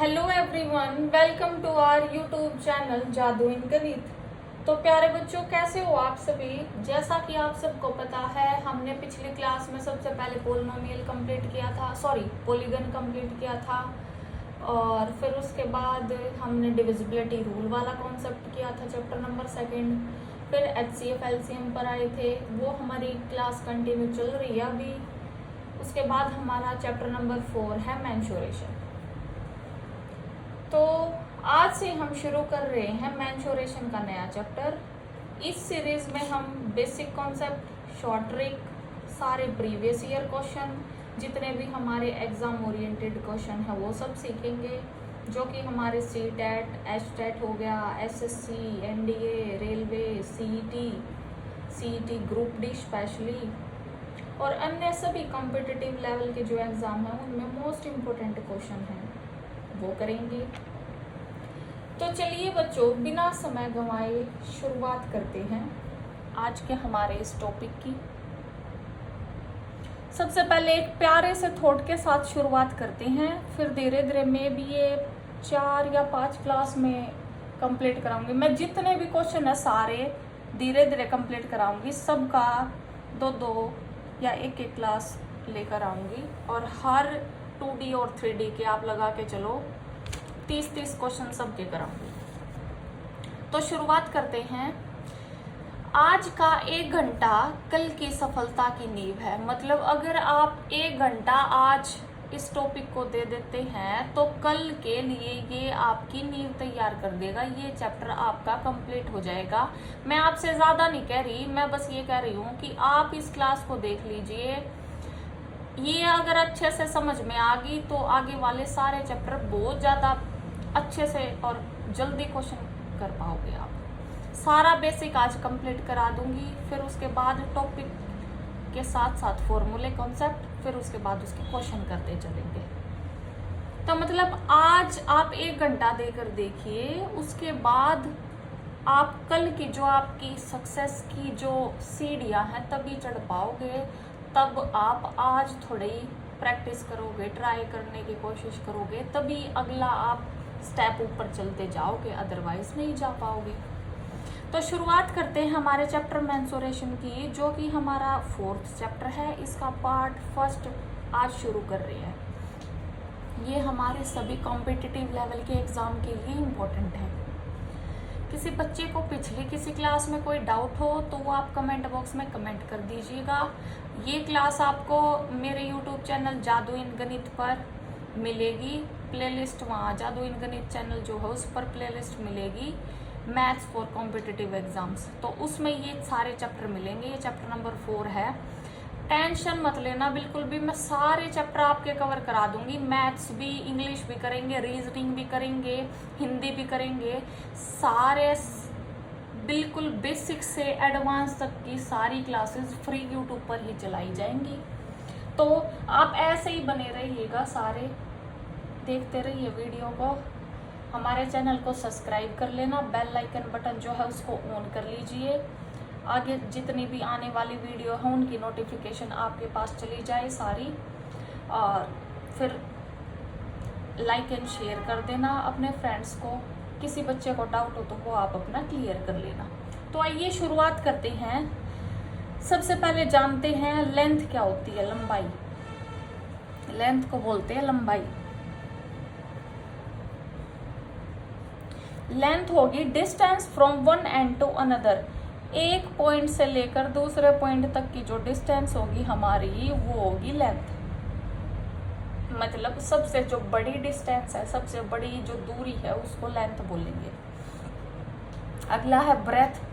Hello everyone, welcome to our YouTube channel जादू in गणित। तो प्यारे बच्चों, कैसे हो आप सभी। जैसा कि आप सबको पता है, हमने पिछली क्लास में सबसे पहले पोलिनोमियल कंप्लीट किया था, पॉलीगन कंप्लीट किया था, और फिर उसके बाद हमने डिविजिबिलिटी रूल वाला कॉन्सेप्ट किया था चैप्टर नंबर 2। फिर HCF LCM पर आए थे, वो हमारी क्लास कंटिन्यू चल रही है अभी। उसके बाद हमारा चैप्टर नंबर 4 है मेंसुरेशन। तो आज से हम शुरू कर रहे हैं मेंसुरेशन का नया चैप्टर। इस सीरीज में हम बेसिक कॉन्सेप्ट, शॉर्ट ट्रिक, सारे प्रीवियस ईयर क्वेश्चन, जितने भी हमारे एग्जाम ओरिएंटेड क्वेश्चन है वो सब सीखेंगे, जो कि हमारे CTET, HTET हो गया, SSC, NDA, railway, CET group D specially, और अन्य सभी कॉम्पिटिटिव लेवल के जो एग्जाम हैं उनमें मोस्ट इम्पोर्टेंट क्वेश्चन हैं वो करेंगे। तो चलिए बच्चों, बिना समय गंवाए शुरुआत करते हैं आज के हमारे इस टॉपिक की। सबसे पहले एक प्यारे से थॉट के साथ शुरुआत करते हैं, फिर धीरे धीरे मैं भी ये 4 या 5 क्लास में कंप्लीट कराऊंगी। मैं जितने भी क्वेश्चन है सारे धीरे धीरे कंप्लीट कराऊंगी, सबका 2-2 या 1-1 क्लास लेकर आऊंगी, और हर 2D और 3D के आप लगा के चलो 30-30 क्वेश्चन सबके कराऊंगी। तो शुरुआत करते हैं। आज का 1 घंटा कल की सफलता की नींव है। मतलब अगर आप 1 घंटा आज इस टॉपिक को दे देते हैं तो कल के लिए ये आपकी नींव तैयार कर देगा, ये चैप्टर आपका कंप्लीट हो जाएगा। मैं आपसे ज्यादा नहीं कह रही, मैं बस ये कह रही हूँ कि आप इस क्लास को देख लीजिए। ये अगर अच्छे से समझ में आ गई तो आगे वाले सारे चैप्टर बहुत ज़्यादा अच्छे से और जल्दी क्वेश्चन कर पाओगे आप। सारा बेसिक आज कंप्लीट करा दूंगी, फिर उसके बाद टॉपिक के साथ साथ फॉर्मूले, कॉन्सेप्ट, फिर उसके बाद उसके क्वेश्चन करते चलेंगे। तो मतलब आज आप 1 घंटा देकर देखिए, उसके बाद आप कल की जो आपकी सक्सेस की जो सीढ़ियाँ हैं तभी चढ़ पाओगे। तब आप आज थोड़ी प्रैक्टिस करोगे, ट्राई करने की कोशिश करोगे, तभी अगला आप स्टेप ऊपर चलते जाओगे, अदरवाइज नहीं जा पाओगे। तो शुरुआत करते हैं हमारे चैप्टर मेंसुरेशन की, जो कि हमारा 4th चैप्टर है। इसका पार्ट 1 आज शुरू कर रहे हैं। ये हमारे सभी कॉम्पिटिटिव लेवल के एग्जाम के लिए इम्पोर्टेंट है। किसी बच्चे को पिछली किसी क्लास में कोई डाउट हो तो वो आप कमेंट बॉक्स में कमेंट कर दीजिएगा। ये क्लास आपको मेरे YouTube चैनल जादू इन गणित पर मिलेगी, प्लेलिस्ट वहाँ जादू इन गणित चैनल जो है उस पर प्लेलिस्ट मिलेगी, मैथ्स फॉर कॉम्पिटिटिव एग्जाम्स। तो उसमें ये सारे चैप्टर मिलेंगे। ये चैप्टर नंबर 4 है। टेंशन मत लेना बिल्कुल भी, मैं सारे चैप्टर आपके कवर करा दूंगी। मैथ्स भी, इंग्लिश भी करेंगे, रीजनिंग भी करेंगे, हिंदी भी करेंगे। सारे बिल्कुल बेसिक से एडवांस तक की सारी क्लासेस फ्री यूट्यूब पर ही चलाई जाएंगी। तो आप ऐसे ही बने रहिएगा, सारे देखते रहिए वीडियो को। हमारे चैनल को सब्सक्राइब कर लेना, बेल आइकन बटन जो है उसको ऑन कर लीजिए। आगे जितनी भी आने वाली वीडियो है उनकी नोटिफिकेशन आपके पास चली जाए सारी, और फिर लाइक एंड शेयर कर देना अपने फ्रेंड्स को। किसी बच्चे को डाउट हो तो वो आप अपना क्लियर कर लेना। तो आइए शुरुआत करते हैं। सबसे पहले जानते हैं लेंथ क्या होती है, लंबाई। लेंथ को बोलते हैं लंबाई। लेंथ होगी distance from one end to another. एक पॉइंट से लेकर दूसरे पॉइंट तक की जो डिस्टेंस होगी हमारी, वो होगी लेंथ। मतलब सबसे जो बड़ी डिस्टेंस है, सबसे बड़ी जो दूरी है, उसको लेंथ बोलेंगे। अगला है ब्रेथ।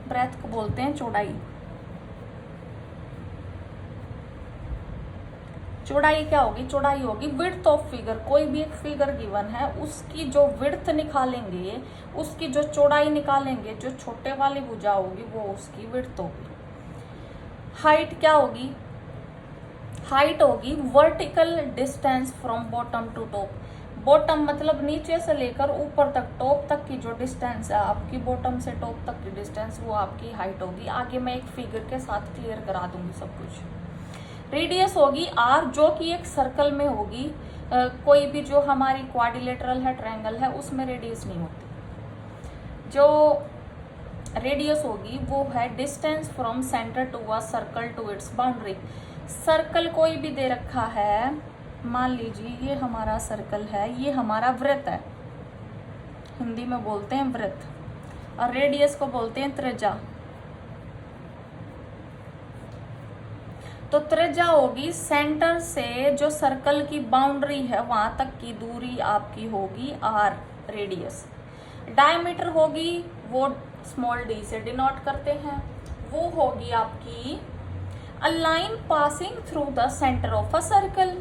ब्रेथ को बोलते हैं चौड़ाई। चौड़ाई क्या होगी? चौड़ाई होगी विड्थ ऑफ फिगर। कोई भी एक फिगर गिवन है, उसकी जो विड्थ निकालेंगे, उसकी जो चौड़ाई निकालेंगे, जो छोटे वाली भुजा होगी वो उसकी विड्थ होगी। हाइट क्या होगी? हाइट होगी vertical distance from bottom to top. Bottom मतलब नीचे से लेकर ऊपर तक, टॉप तक की जो डिस्टेंस है आपकी, बॉटम से टॉप तक की डिस्टेंस, वो आपकी हाइट होगी। आगे मैं एक फिगर के साथ क्लियर करा दूंगी सब कुछ। रेडियस होगी आर, जो कि एक सर्कल में होगी। कोई भी जो हमारी क्वाड्रिलेटरल है, ट्रायंगल है, उसमें रेडियस नहीं होती। जो रेडियस होगी वो है distance from centre to a circle to its boundary. Circle कोई भी दे रखा है, मान लीजिए ये हमारा सर्कल है, ये हमारा वृत्त है, हिंदी में बोलते हैं वृत्त, और रेडियस को बोलते हैं त्रिज्या। तो त्रिज्या होगी सेंटर से जो सर्कल की बाउंड्री है वहां तक की दूरी आपकी होगी आर, रेडियस। डायमीटर होगी, वो स्मॉल डी से डिनोट करते हैं, वो होगी आपकी a line passing through the centre of a circle.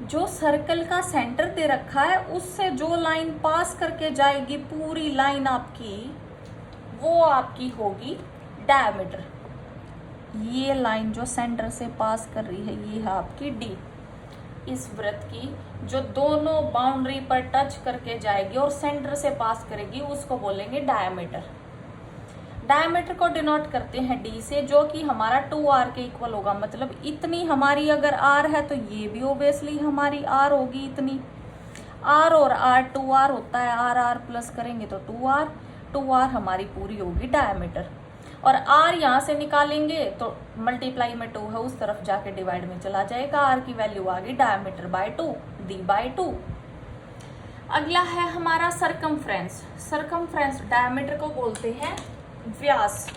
जो सर्कल का सेंटर दे रखा है उससे जो लाइन पास करके जाएगी, पूरी लाइन आपकी, वो आपकी होगी डायमीटर। ये लाइन जो सेंटर से पास कर रही है ये है आपकी डी। इस वृत्त की जो दोनों बाउंड्री पर टच करके जाएगी और सेंटर से पास करेगी उसको बोलेंगे डायमीटर। डायमीटर को डिनोट करते हैं डी से, जो कि हमारा 2r के इक्वल होगा। मतलब इतनी हमारी अगर r है तो ये भी ओबियसली हमारी r होगी इतनी। r और r 2r होता है, r प्लस करेंगे तो 2r हमारी पूरी होगी डायमीटर। और r यहाँ से निकालेंगे तो मल्टीप्लाई में 2 है, उस तरफ जाके डिवाइड में चला जाएगा, r की वैल्यू आ गई डायमीटर बाय 2, d बाय 2। अगला है हमारा सरकमफ्रेंस। सरकमफ्रेंस डायमीटर को बोलते हैं व्यास।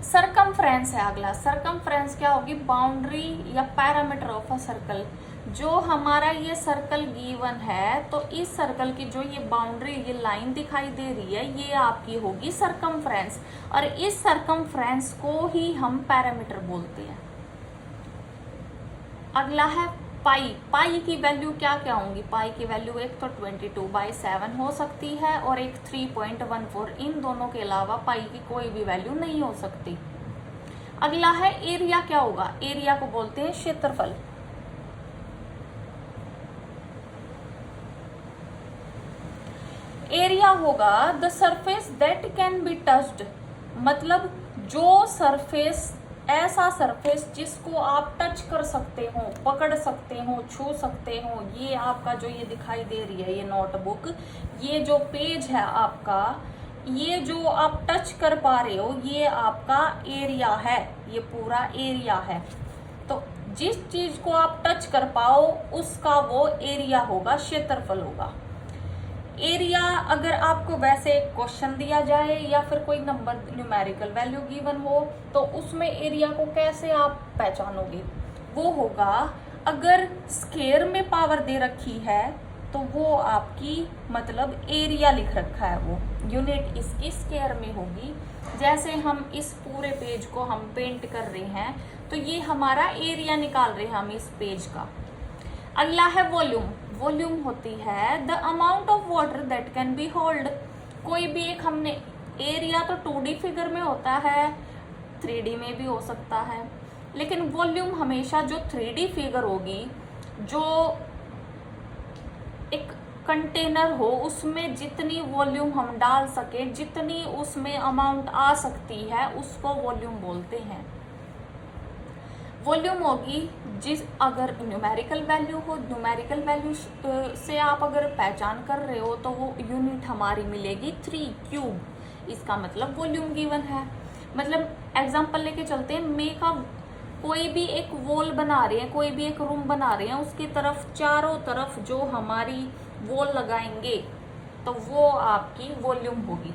सरकमफ्रेंस है अगला। सरकमफ्रेंस क्या होगी? बाउंड्री या पैरामीटर ऑफ अ सर्कल। जो हमारा ये सर्कल गिवन है तो इस सर्कल की जो ये बाउंड्री, ये लाइन दिखाई दे रही है, ये आपकी होगी सरकमफ्रेंस, और इस सरकमफ्रेंस को ही हम पैरामीटर बोलते हैं। अगला है पाई। पाई की वैल्यू क्या क्या होंगी? पाई की वैल्यू एक तो 22/7 हो सकती है और एक 3.14। इन दोनों के अलावा पाई की कोई भी वैल्यू नहीं हो सकती। अगला है एरिया। क्या होगा? एरिया को बोलते हैं क्षेत्रफल। एरिया होगा the surface that can be touched. मतलब जो सरफेस, ऐसा सरफेस जिसको आप टच कर सकते हो, पकड़ सकते हो, छू सकते हो। ये आपका जो ये दिखाई दे रही है ये नोटबुक, ये जो पेज है आपका, ये जो आप टच कर पा रहे हो ये आपका एरिया है, ये पूरा एरिया है। तो जिस चीज को आप टच कर पाओ उसका वो एरिया होगा, क्षेत्रफल होगा। एरिया अगर आपको वैसे क्वेश्चन दिया जाए या फिर कोई नंबर न्यूमेरिकल वैल्यू गिवन हो तो उसमें एरिया को कैसे आप पहचानोगे? वो होगा, अगर स्क्वायर में पावर दे रखी है तो वो आपकी मतलब एरिया लिख रखा है, वो यूनिट इसकी स्क्वायर में होगी। जैसे हम इस पूरे पेज को हम पेंट कर रहे हैं तो ये हमारा एरिया निकाल रहे हैं हम इस पेज का। अगला है वॉल्यूम। वॉल्यूम होती है the amount of water that can be hold. कोई भी एक हमने एरिया तो 2D फिगर में होता है, 3D में भी हो सकता है, लेकिन वॉल्यूम हमेशा जो 3D फिगर होगी, जो एक कंटेनर हो उसमें जितनी वॉल्यूम हम डाल सके, जितनी उसमें अमाउंट आ सकती है उसको वॉल्यूम बोलते हैं। वॉल्यूम होगी जिस, अगर न्यूमेरिकल वैल्यू हो, न्यूमेरिकल वैल्यू से आप अगर पहचान कर रहे हो तो वो यूनिट हमारी मिलेगी 3 क्यूब। इसका मतलब वॉल्यूम गिवन है। मतलब एग्जांपल लेके चलते हैं, मेक अ, कोई भी एक वॉल बना रहे हैं, कोई भी एक रूम बना रहे हैं, उसकी तरफ चारों तरफ जो हमारी वॉल लगाएंगे तो वो आपकी वॉल्यूम होगी।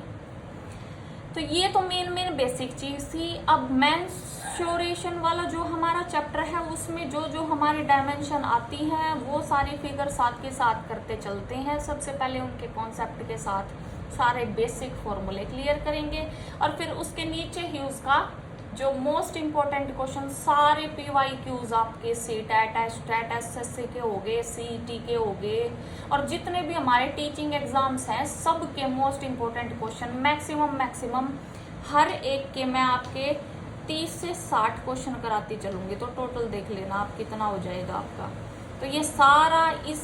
तो ये तो मेन बेसिक चीज थी। अब मेंसुरेशन वाला जो हमारा चैप्टर है उसमें जो जो हमारी डायमेंशन आती हैं वो सारी फिगर साथ के साथ करते चलते हैं। सबसे पहले उनके कॉन्सेप्ट के साथ सारे बेसिक फॉर्मूले क्लियर करेंगे और फिर उसके नीचे ही उसका जो मोस्ट इम्पोर्टेंट क्वेश्चन, सारे PYQs आपके CTET, STAT, SSC के हो गए, CET के हो गए, और जितने भी हमारे टीचिंग एग्जाम्स हैं सब के मोस्ट इम्पोर्टेंट क्वेश्चन मैक्सिमम हर एक के मैं आपके 30 से 60 क्वेश्चन कराती चलूँगी। तो टोटल देख लेना आप कितना हो जाएगा आपका। तो ये सारा इस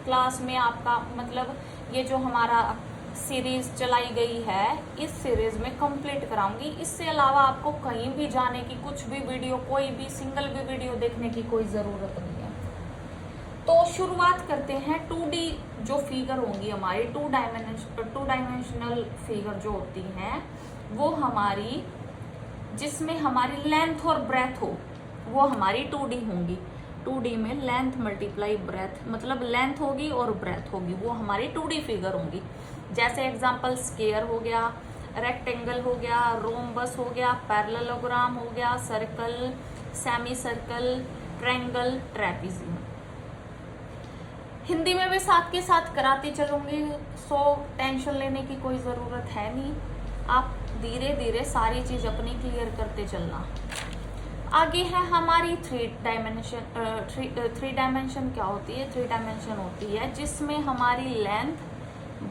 क्लास में आपका मतलब ये जो हमारा सीरीज चलाई गई है, इस सीरीज में कंप्लीट कराऊंगी। इससे अलावा आपको कहीं भी जाने की, कुछ भी वीडियो, कोई भी सिंगल भी वीडियो देखने की कोई ज़रूरत नहीं है। तो शुरुआत करते हैं। 2D जो फिगर होंगी हमारी, टू डायमेंशनल फिगर जो होती हैं, वो हमारी, जिसमें हमारी लेंथ और ब्रेथ हो, वो हमारी 2D होंगी। 2D में लेंथ मल्टीप्लाई ब्रेथ, मतलब लेंथ होगी और ब्रेथ होगी, वो हमारी 2D फिगर होंगी। जैसे एग्जांपल स्क्वायर हो गया, रेक्टेंगल हो गया, रोम्बस हो गया, पैरेललोग्राम हो गया, circle, semi circle, triangle, trapezium. Hindi में भी साथ के साथ कराती चलूंगी, सो टेंशन लेने की कोई ज़रूरत है नहीं। आप धीरे धीरे सारी चीज़ अपनी क्लियर करते चलना। आगे है हमारी थ्री डायमेंशन क्या होती है? 3 डायमेंशन होती है जिसमें हमारी लेंथ,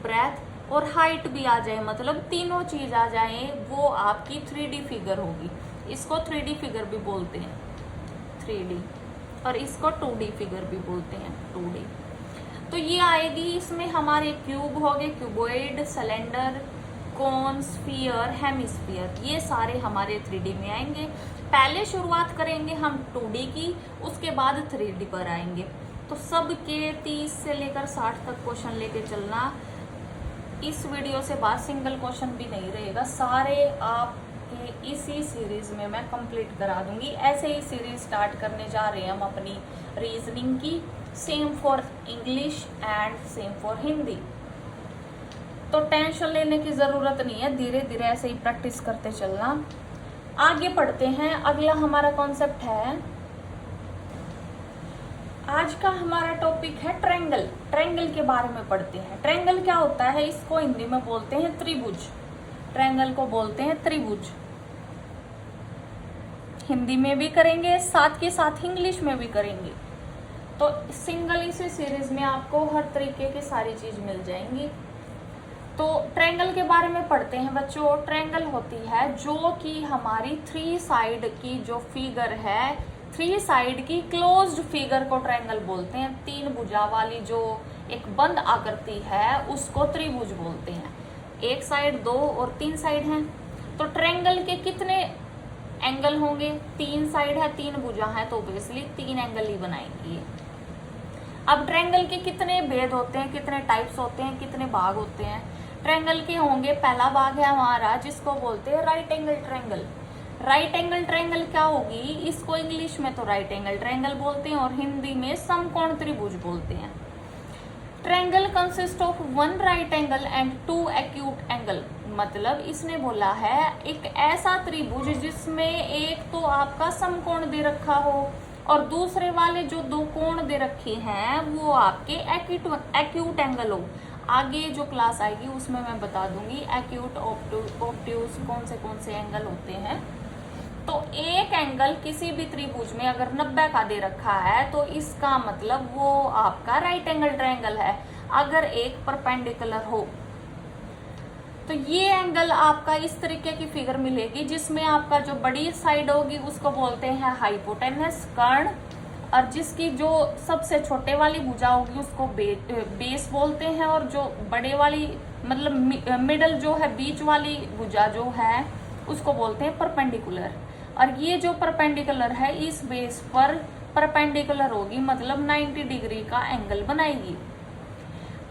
ब्रेथ और हाइट भी आ जाए, मतलब तीनों चीज आ जाए, वो आपकी 3D फिगर होगी। इसको 3D फिगर भी बोलते हैं, 3D, और इसको 2D फिगर भी बोलते हैं, 2D। तो ये आएगी, इसमें हमारे क्यूब हो गए, क्यूबॉइड, सिलेंडर, कोन, स्फीयर, हेमिस्फीयर, ये सारे हमारे 3D में आएंगे। पहले शुरुआत करेंगे हम 2D की, उसके बाद 3D पर आएंगे। तो सबके 30 से लेकर 60 तक क्वेश्चन लेके चलना। इस वीडियो से बाद सिंगल क्वेश्चन भी नहीं रहेगा, सारे आपके इसी सीरीज में मैं कंप्लीट करा दूंगी। ऐसे ही सीरीज स्टार्ट करने जा रहे हैं हम अपनी रीजनिंग की, same for English and same for Hindi. तो टेंशन लेने की जरूरत नहीं है, धीरे धीरे ऐसे ही प्रैक्टिस करते चलना। आगे पढ़ते हैं। अगला हमारा कॉन्सेप्ट है, आज का हमारा टॉपिक है ट्रायंगल। ट्रायंगल के बारे में पढ़ते हैं। ट्रायंगल क्या होता है? इसको हिंदी में बोलते हैं त्रिभुज। ट्रायंगल को बोलते हैं त्रिभुज। हिंदी में भी करेंगे, साथ के साथ इंग्लिश में भी करेंगे। तो सिंगल इसी सीरीज में आपको हर तरीके की सारी चीज मिल जाएंगी। तो ट्रायंगल के बारे में पढ़ते हैं बच्चों। ट्रायंगल होती है जो कि हमारी 3 साइड की जो फिगर है, 3 साइड की क्लोज्ड फिगर को ट्रायंगल बोलते हैं। 3 भुजा वाली जो एक बंद आकृति है उसको त्रिभुज बोलते हैं। एक साइड, 2 और 3 साइड हैं। तो ट्रायंगल के कितने एंगल होंगे? 3 साइड है, 3 भुजा है, तो ऑब्वियसली 3 एंगल ही बनाएंगे। अब ट्रायंगल के कितने भेद होते हैं, कितने टाइप्स होते हैं, कितने भाग होते हैं? ट्रायंगल के होंगे, पहला भाग है हमारा जिसको बोलते हैं right angle triangle. Right angle triangle क्या होगी? इसको इंग्लिश में तो राइट एंगल ट्रायंगल बोलते हैं और हिंदी में समकोण त्रिभुज बोलते हैं। Triangle consist of 1 right angle and 2 acute angle. मतलब इसने बोला है एक ऐसा त्रिभुज जिसमें एक तो आपका समकोण दे रखा हो और दूसरे वाले जो 2 कोण दे रखे हैं वो आपके एक्यूट एंगल हो। आगे जो क्लास आएगी उसमें मैं बता दूंगी एक्यूट, ऑब्ट्यूज कौन से एंगल होते हैं। तो एक एंगल किसी भी त्रिभुज में अगर 90 का दे रखा है तो इसका मतलब वो आपका राइट एंगल ट्रायंगल है, अगर एक परपेंडिकुलर हो। तो ये एंगल आपका इस तरीके की फिगर मिलेगी जिसमें आपका जो बड़ी साइड होगी उसको बोलते हैं हाइपोटेनस, कर्ण, और जिसकी जो सबसे छोटे वाली भुजा होगी उसको बेस बोलते हैं, और जो बड़े वाली मतलब मिडल जो है, बीच वाली भुजा जो है उसको बोलते हैं परपेंडिकुलर। और ये जो परपेंडिकुलर है इस बेस पर परपेंडिकुलर होगी, मतलब 90 डिग्री का एंगल बनाएगी।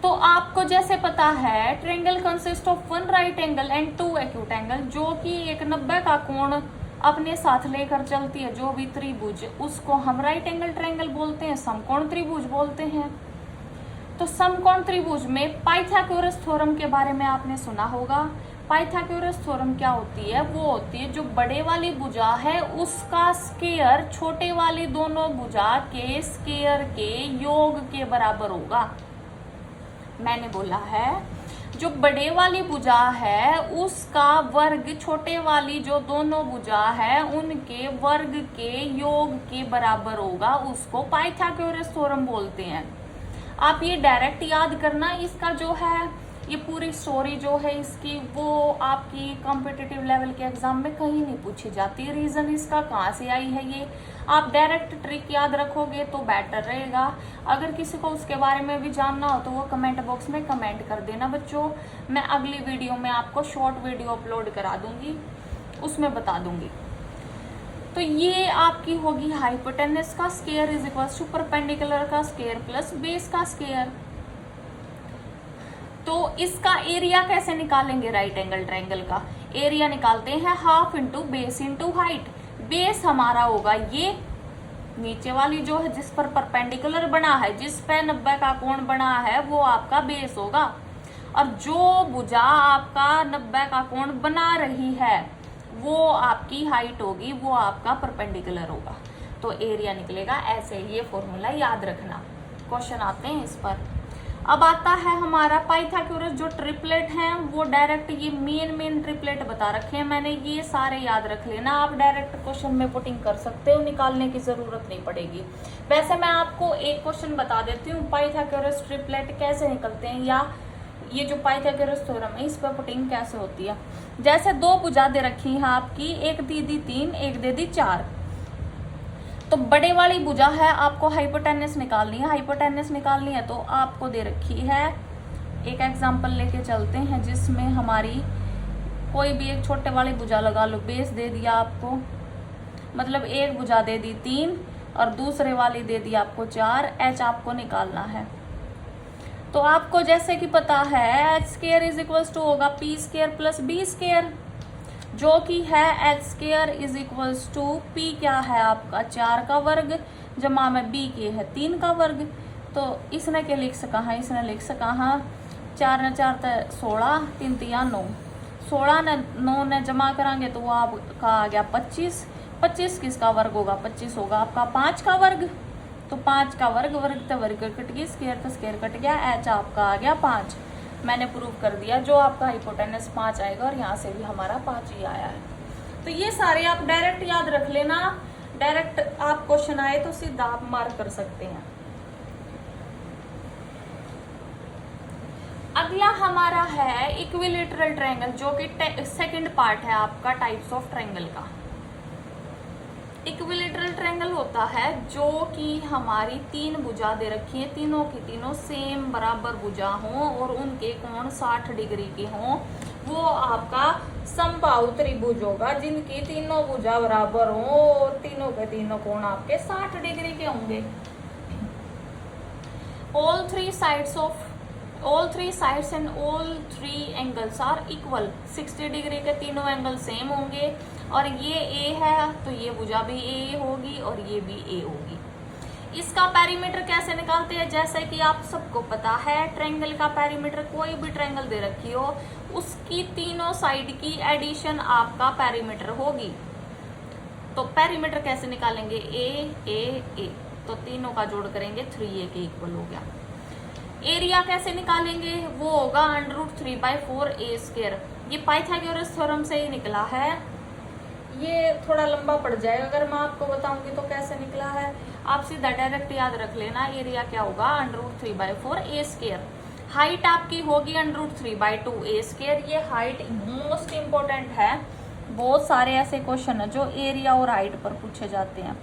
तो आपको जैसे पता है triangle consist of 1 right angle and 2 acute angle, जो कि एक 90 का कोण अपने साथ लेकर चलती है जो भी त्रिभुज, उसको हम राइट एंगल ट्रायंगल बोलते हैं, समकोण त्रिभुज बोलते हैं। तो समकोण त्रिभुज में पाइथागोरस थ्योरम के बारे में आपने सुना होगा। पाइथागोरस थ्योरम क्या होती है? वो होती है जो बड़े वाली भुजा है उसका स्क्वायर छोटे वाली दोनों भुजा के स्क्वायर के योग के बराबर होगा। मैंने बोला है जो बड़े वाली भुजा है उसका वर्ग छोटे वाली जो दोनों भुजा है उनके वर्ग के योग के बराबर होगा, उसको पाइथागोरस थ्योरम बोलते हैं। आप ये डायरेक्ट याद करना, इसका जो है ये पूरी स्टोरी जो है इसकी वो आपके आपकी कॉम्पिटिटिव लेवल के एग्जाम में कहीं नहीं पूछी जाती। रीजन इसका कहाँ से आई है, ये आप डायरेक्ट ट्रिक याद रखोगे तो बेटर रहेगा। अगर किसी को उसके बारे में भी जानना हो तो वो कमेंट बॉक्स में कमेंट कर देना बच्चों। मैं अगली वीडियो में आपको शॉर्ट वीडियो अपलोड करा दूंगी, उसमें बता दूंगी। तो ये आपकी होगी हाइपोटेनस का square is equal to perpendicular का स्क्वायर प्लस बेस का स्क्वायर। तो इसका एरिया कैसे निकालेंगे, राइट एंगल ट्रायंगल का एरिया निकालते हैं half into base into height. Base हमारा होगा ये नीचे वाली जो है जिस पर परपेंडिकुलर बना है, जिस पे 90 का कोण बना है वो आपका बेस होगा, और जो भुजा आपका 90 का कोण बना रही है वो आपकी हाइट होगी, वो आपका परपेंडिकुलर होगा। तो एरिया निकलेगा ऐसे। ये फॉर्मूला याद रखना, क्वेश्चन आते हैं इस पर। अब आता है हमारा पाइथागोरस जो ट्रिपलेट हैं, वो डायरेक्ट ये मेन ट्रिपलेट बता रखे हैं मैंने, ये सारे याद रख लेना। आप डायरेक्ट क्वेश्चन में पुटिंग कर सकते हो, निकालने की जरूरत नहीं पड़ेगी। वैसे मैं आपको एक क्वेश्चन बता देती हूँ, पाइथागोरस ट्रिपलेट कैसे निकलते हैं, या ये जो पाइथागोरस थ्योरम है इस पर पुटिंग कैसे होती है। जैसे दो भुजा दे रखी है आपकी, एक दे दी 3, एक दे दी 4। तो बड़े वाली भुजा है, आपको हाइपोटेनस निकालनी है। हाइपोटेनस निकालनी है तो आपको दे रखी है, एक एग्जांपल लेके चलते हैं जिसमें हमारी कोई भी एक छोटे वाली भुजा लगा लो, बेस दे दिया आपको, मतलब एक भुजा दे दी 3 और दूसरे वाली दे दी आपको 4। एच आपको निकालना है। तो आपको जैसे कि पता है H square is equal to होगा P square plus B square, जो कि है H square is equals to P क्या है आपका 4 का वर्ग जमा में बी के है 3 का वर्ग। तो इसने क्या लिख सका है, इसने लिख सका है 4 ने 4 16, 3 3 9, 16 ने 9 ने जमा करांगे तो वो आपका आ गया 25। 25 किसका वर्ग होगा, 25 होगा आपका 5 का वर्ग। तो 5 का वर्ग, वर्ग तो वर्ग कट गई, स्क्वायर तो स्क्वायर कट गया, एच आपका आ गया 5। मैंने प्रूव कर दिया, जो आपका हाइपोटेनस 5 आएगा और यहाँ से भी हमारा 5 ही आया है। तो ये सारे आप डायरेक्ट याद रख लेना, डायरेक्ट आप क्वेश्चन आए तो सीधा आप मार्क कर सकते हैं। अगला हमारा है इक्विलेटरल ट्रायंगल, जो कि सेकंड पार्ट है आपका टाइप्स ऑफ ट्रायंगल का। इक्विलेटरल ट्रायंगल होता है जो कि हमारी 3 भुजा दे रखी है, तीनों की तीनों सेम बराबर भुजा हों और उनके कोण 60 डिग्री के हों, वो आपका समबाहु त्रिभुज होगा, जिनकी तीनों भुजा बराबर हों और तीनों के तीनों कोण आपके 60 डिग्री के होंगे। all three sides and all three angles are equal। 60 degree के तीनों एंगल सेम होंगे, और ये ए है तो ये भुजा भी ए होगी और ये भी ए होगी। इसका पेरीमीटर कैसे निकालते हैं, जैसे कि आप सबको पता है ट्रायंगल का पेरीमीटर, कोई भी ट्रायंगल दे रखी हो उसकी तीनों साइड की एडिशन आपका पेरीमीटर होगी। तो पेरीमीटर कैसे निकालेंगे, ए, तो तीनों का जोड़ करेंगे 3a के इक्वल हो गया। एरिया कैसे निकालेंगे, वो होगा √3/4a²। ये पाइथागोरस थ्योरम से ही निकला है, ये थोड़ा लंबा पड़ जाएगा अगर मैं आपको बताऊंगी तो कैसे निकला है। आप सीधा डायरेक्ट याद रख लेना, एरिया क्या होगा √3/4a²। हाइट आपकी होगी √3/2a²। ये हाइट मोस्ट इंपोर्टेंट है, बहुत सारे ऐसे क्वेश्चन है जो एरिया और हाइट पर पूछे जाते हैं।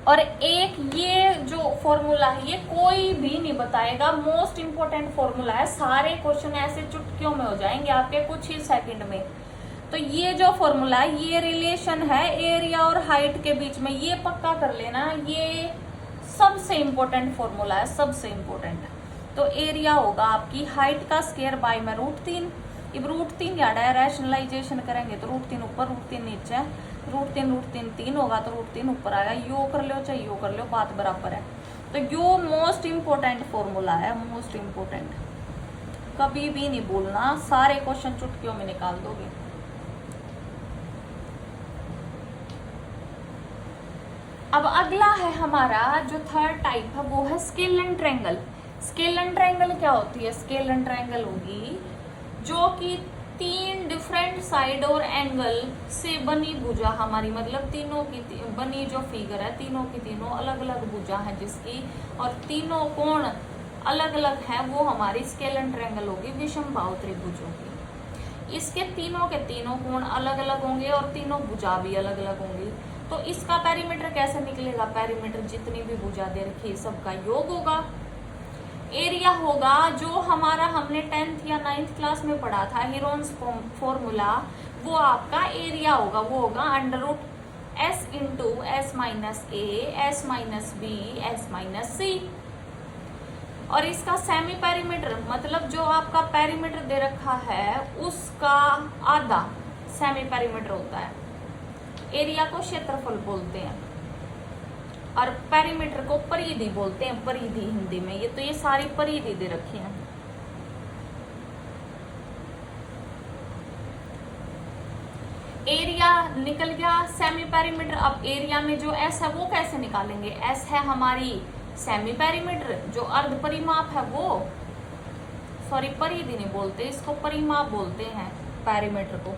और एक ये जो फॉर्मूला है ये कोई भी नहीं बताएगा, मोस्ट इंपोर्टेंट फॉर्मूला है, सारे क्वेश्चन ऐसे चुटकियों में हो जाएंगे आपके कुछ ही सेकंड में। तो ये जो फॉर्मूला है ये रिलेशन है एरिया और हाइट के बीच में, ये पक्का कर लेना, ये सबसे इंपॉर्टेंट फॉर्मूला है, सबसे इंपॉर्टेंट। तो एरिया होगा आपकी हाइट का स्क्वायर बाय में √3। अब √3 याद है, रैशनलाइजेशन करेंगे तो √3 ऊपर √3 नीचे, √3 3 होगा तो √3 ऊपर आएगा। यो कर लो चाहे यो कर लो, बात बराबर है। तो यो मोस्ट इंपोर्टेंट फॉर्मूला है, मोस्ट इंपोर्टेंट, कभी भी नहीं भूलना, सारे क्वेश्चन चुटकियों में निकाल दोगे। अब अगला है हमारा जो थर्ड टाइप है वो है स्केलन ट्रायंगल। स्केलन ट्रायंगल क्या होती है, स्केलन ट्रायंगल होगी जो कि 3 डिफरेंट साइड और एंगल से बनी भुजा हमारी, मतलब तीनों की बनी जो फिगर है तीनों की तीनों अलग अलग भुजा है जिसकी, और तीनों कोण अलग अलग है, वो हमारी स्केलन ट्रायंगल होगी, विषमबाहु त्रिभुज होगी। इसके तीनों के तीनों कोण अलग अलग होंगे और तीनों भुजा भी अलग अलग होंगी। तो इसका पेरीमीटर कैसे निकलेगा? पेरीमीटर जितनी भी भुजा दे रखी है सबका योग होगा। एरिया होगा जो हमारा हमने 10th या 9th क्लास में पढ़ा था, हीरोन्स फॉर्मूला, वो आपका एरिया होगा। वो होगा under root S into S minus A S minus B S minus C. और इसका सेमी पेरीमीटर मतलब जो आपका पेरीमीटर दे रखा है उसका आधा सेमी पेरीमीटर होता है। एरिया को क्षेत्रफल बोलते हैं और पेरीमीटर को परिधि बोलते हैं, परिधि हिंदी में। ये तो ये सारी परिधि दे रखी है। एरिया निकल गया, सेमी पेरीमीटर। अब एरिया में जो एस है वो कैसे निकालेंगे? एस है हमारी सेमी पेरीमीटर, जो अर्ध परिमाप है वो, सॉरी परिधि नहीं बोलते इसको, परिमाप बोलते हैं पेरीमीटर को।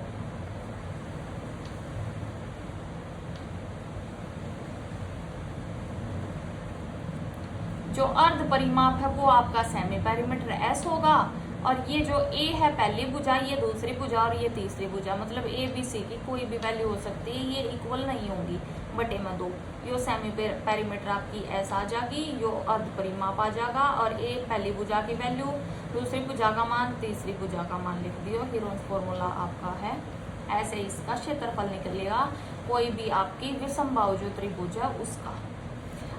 जो अर्ध परिमाप है वो आपका सेमी पेरीमीटर एस होगा। और ये जो ए है पहली भुजा, ये दूसरी भुजा और ये तीसरी भुजा, मतलब ए बी सी की कोई भी वैल्यू हो सकती है, ये इक्वल नहीं होंगी बटे में 2। यो सेमी पेरीमीटर आपकी एस आ जाएगी, यो अर्ध परिमाप आ जाएगा। और ए पहली भुजा की वैल्यू, दूसरी भुजा का मान, तीसरी भुजा का मान लिख दियो। हीरोन्स फॉर्मूला आपका है ऐसे इसका क्षेत्रफल निकलेगा, कोई भी आपकी विषमबाहु जो त्रिभुज है उसका।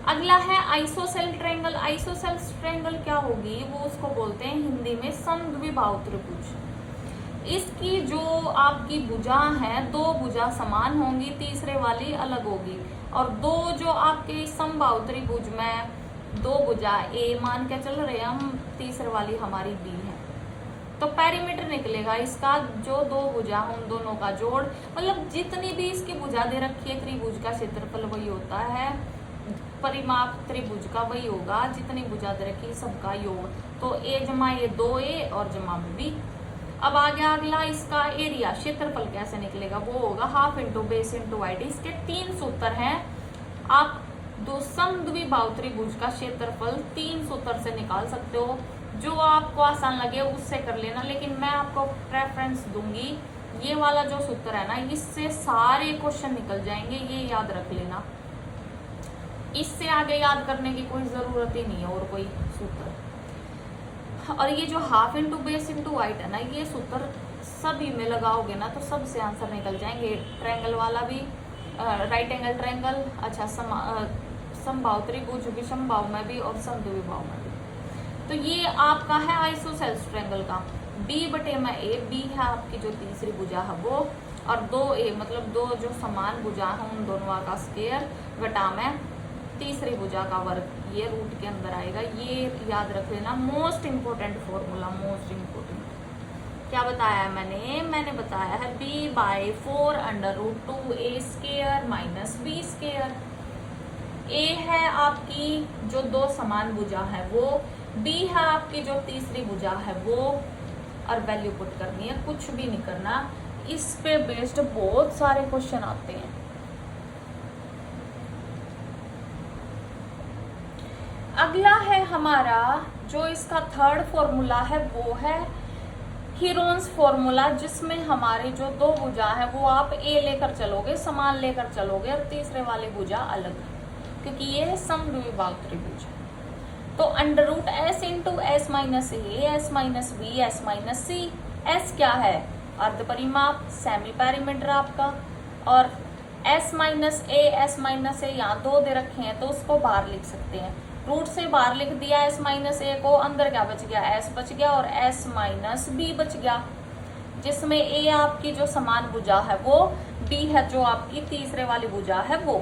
अगला है आइसोसेल ट्रायंगल। आइसोसेल ट्रायंगल क्या होगी? वो उसको बोलते हैं हिंदी में समद्विबाहु त्रिभुज। इसकी जो आपकी भुजा है, 2 भुजा समान होंगी, तीसरे वाली अलग होगी। और 2 जो आपके समबाहु त्रिभुज में 2 भुजा ए मान के चल रहे हैं हम, तीसरे वाली हमारी बी है। तो पेरीमीटर निकलेगा इसका जो 2 भुजा उन दोनों का जोड़, मतलब जितनी भी इसकी भुजा दे रखी है त्रिभुज का क्षेत्रफल वही होता है, परिमाप त्रिभुज का वही होगा, जितनी भुजा दे रखी सबका योग। तो ए जमा ये 2a और जमा बी। अब आ गया अगला इसका एरिया, क्षेत्रफल कैसे निकलेगा? वो होगा half into base into wide. इसके 3 सूत्र हैं। आप दो समद्विबाहु त्रिभुज का क्षेत्रफल 3 सूत्र से निकाल सकते हो, जो आपको आसान लगे उससे कर लेना, लेकिन मैं आपको प्रेफरेंस दूंगी ये वाला जो सूत्र है ना, इससे सारे क्वेश्चन निकल जाएंगे, ये याद रख लेना। इससे आगे याद करने की कोई जरूरत ही नहीं है और कोई सूत्र। और ये जो half into base into wide है ना, ये सूत्र सभी में लगाओगे ना तो सबसे आंसर निकल जाएंगे। ट्रायंगल वाला भी, राइट एंगल ट्रायंगल, अच्छा समबाहु त्रिभुज, विषमबाहु में भी और समद्विबाहु में भी। तो ये आपका है आइसोसेल्स ट्रायंगल का। बी बटे में ए, बी है आपकी जो तीसरी भुजा है वो, और 2a मतलब 2 जो समान भुजा है उन दोनों का स्क्वायर घटा में तीसरी भुजा का वर्ग, ये रूट के अंदर आएगा। ये याद रख लेना, most important formula, most important. क्या बताया है मैंने बताया है b/4 under root 2a square minus b square. a है आपकी जो 2 समान भुजा है वो, b है आपकी जो तीसरी भुजा है वो, और वैल्यू पुट करनी है, कुछ भी नहीं करना। इस पे बेस्ड बहुत सारे क्वेश्चन आते हैं। अगला है हमारा जो इसका थर्ड फॉर्मूला है वो है हीरोन्स फॉर्मूला, जिसमें हमारी जो 2 भुजा है वो आप ए लेकर चलोगे, समान लेकर चलोगे, और तीसरे वाली भुजा अलग, क्योंकि ये है समद्विबाहु त्रिभुज। तो under root S into S minus A S minus B S minus C. S क्या है? अर्ध परिमाप, सेमी पेरीमीटर आपका। और एस माइनस ए यहाँ 2 दे रखे हैं तो उसको बाहर लिख सकते हैं, रूट से बाहर लिख दिया एस माइनस ए को, अंदर क्या बच गया? एस बच गया और एस माइनस बी बच गया, जिसमें ए आपकी जो समान भुजा है वो, बी है जो आपकी तीसरे वाली भुजा है वो।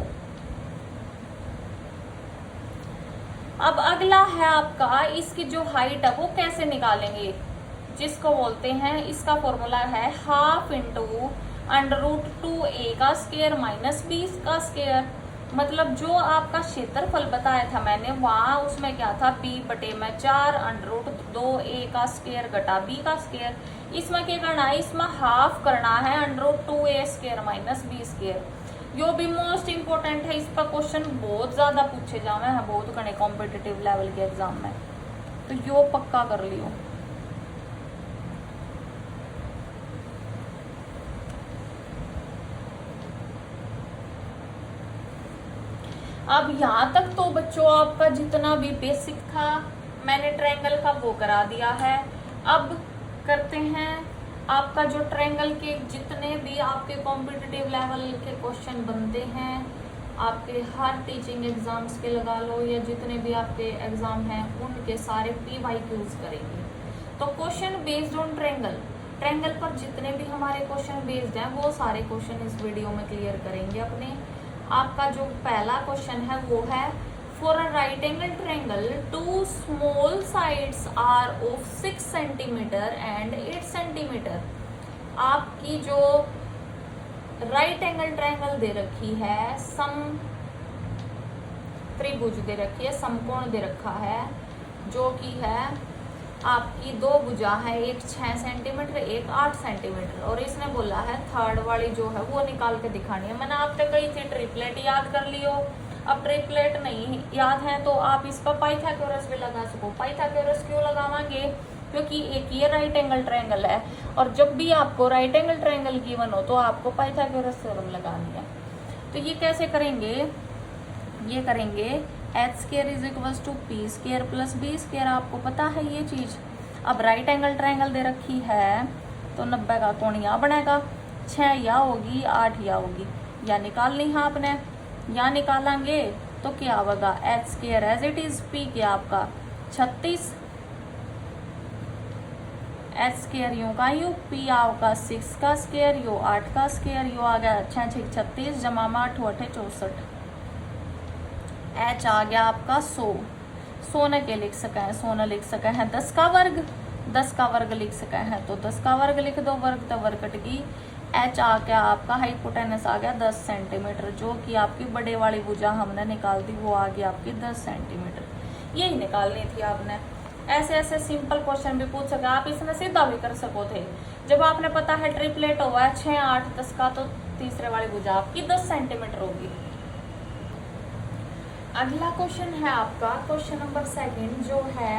अब अगला है आपका इसकी जो हाइट है वो कैसे निकालेंगे, जिसको बोलते हैं, इसका फॉर्मूला है half into under root 2a का स्क्वायर माइनस b का स्क्वायर। मतलब जो आपका क्षेत्रफल बताया था मैंने वहां, उसमें क्या था? b बटे में 4 अंडर रूट 2a का स्क्वायर घटा b का स्क्वायर। इसमें क्या करना है? इसमें हाफ करना है under root 2a square minus b square. यो भी मोस्ट इंपोर्टेंट है, इस पर क्वेश्चन बहुत ज्यादा पूछे जावे हैं बहुत घने कॉम्पिटिटिव लेवल के एग्जाम में, तो यो पक्का कर लियो। अब यहाँ तक तो बच्चों आपका जितना भी बेसिक था मैंने ट्रायंगल का वो करा दिया है। अब करते हैं आपका जो ट्रायंगल के जितने भी आपके कॉम्पिटिटिव लेवल के क्वेश्चन बनते हैं, आपके हर टीचिंग एग्जाम्स के लगा लो या जितने भी आपके एग्जाम हैं उनके सारे PYQs करेंगे। तो question based on triangle, triangle पर जितने भी हमारे क्वेश्चन बेस्ड हैं वो सारे क्वेश्चन इस वीडियो में क्लियर करेंगे अपने। आपका जो पहला क्वेश्चन है वो है for a right angle triangle two small sides are of 6 centimetre and 8 centimetre. आपकी जो राइट एंगल ट्रायंगल दे रखी है, सम त्रिभुज दे रखी है, समकोण दे रखा है, जो कि है आपकी दो भुजा है, एक 6 सेंटीमीटर एक 8 सेंटीमीटर, और इसने बोला है थर्ड वाली जो है वो निकाल के दिखानी है। मैंने आपसे कही थी ट्रिपलेट याद कर लियो। अब ट्रिपलेट नहीं याद है तो आप इस पर पाइथागोरस भी लगा सको। पाइथागोरस क्यों लगावांगे? क्योंकि एक ये राइट एंगल ट्रायंगल है और जब भी आपको राइट एंगल ट्रायंगल गिवन हो तो आपको पाइथागोरस थ्योरम लगानी है। तो ये कैसे करेंगे? ये करेंगे h² = p² + b²। आपको पता है ये चीज। अब राइट एंगल ट्रायंगल दे रखी है तो 90 का कोण यहाँ बनेगा, 6 या होगी 8 या होगी, या निकालनी है आपने। या निकालेंगे तो क्या होगा h² as it is, p क्या आपका 36, h² यूं का यूं, p आपका 6 का स्क्वायर यू 8 का स्क्वायर यू आ गया 6 6 36 जमा 8 8 64। h आ गया आपका 100। 100 न के लिख सके हैं, 100 न लिख सके हैं 10 का वर्ग, 10 का वर्ग लिख सके हैं तो 10 का वर्ग लिख दो, वर्ग तो वर्ग कटगी। h आ गया आपका हाइपोटेनस आ गया 10 सेंटीमीटर, जो कि आपकी बड़े वाली भुजा हमने निकाल दी वो आ गई आपकी 10 सेंटीमीटर। यही निकालनी थी आपने। ऐसे ऐसे सिंपल क्वेश्चन भी पूछ सके आप, इसमें सीधा भी कर सको थे। जब आपने पता है ट्रिपलेट हुआ है 6 8 10 का तो तीसरे वाली भुजा आपकी 10 सेंटीमीटर होगी। अगला क्वेश्चन है आपका क्वेश्चन नंबर 2 जो है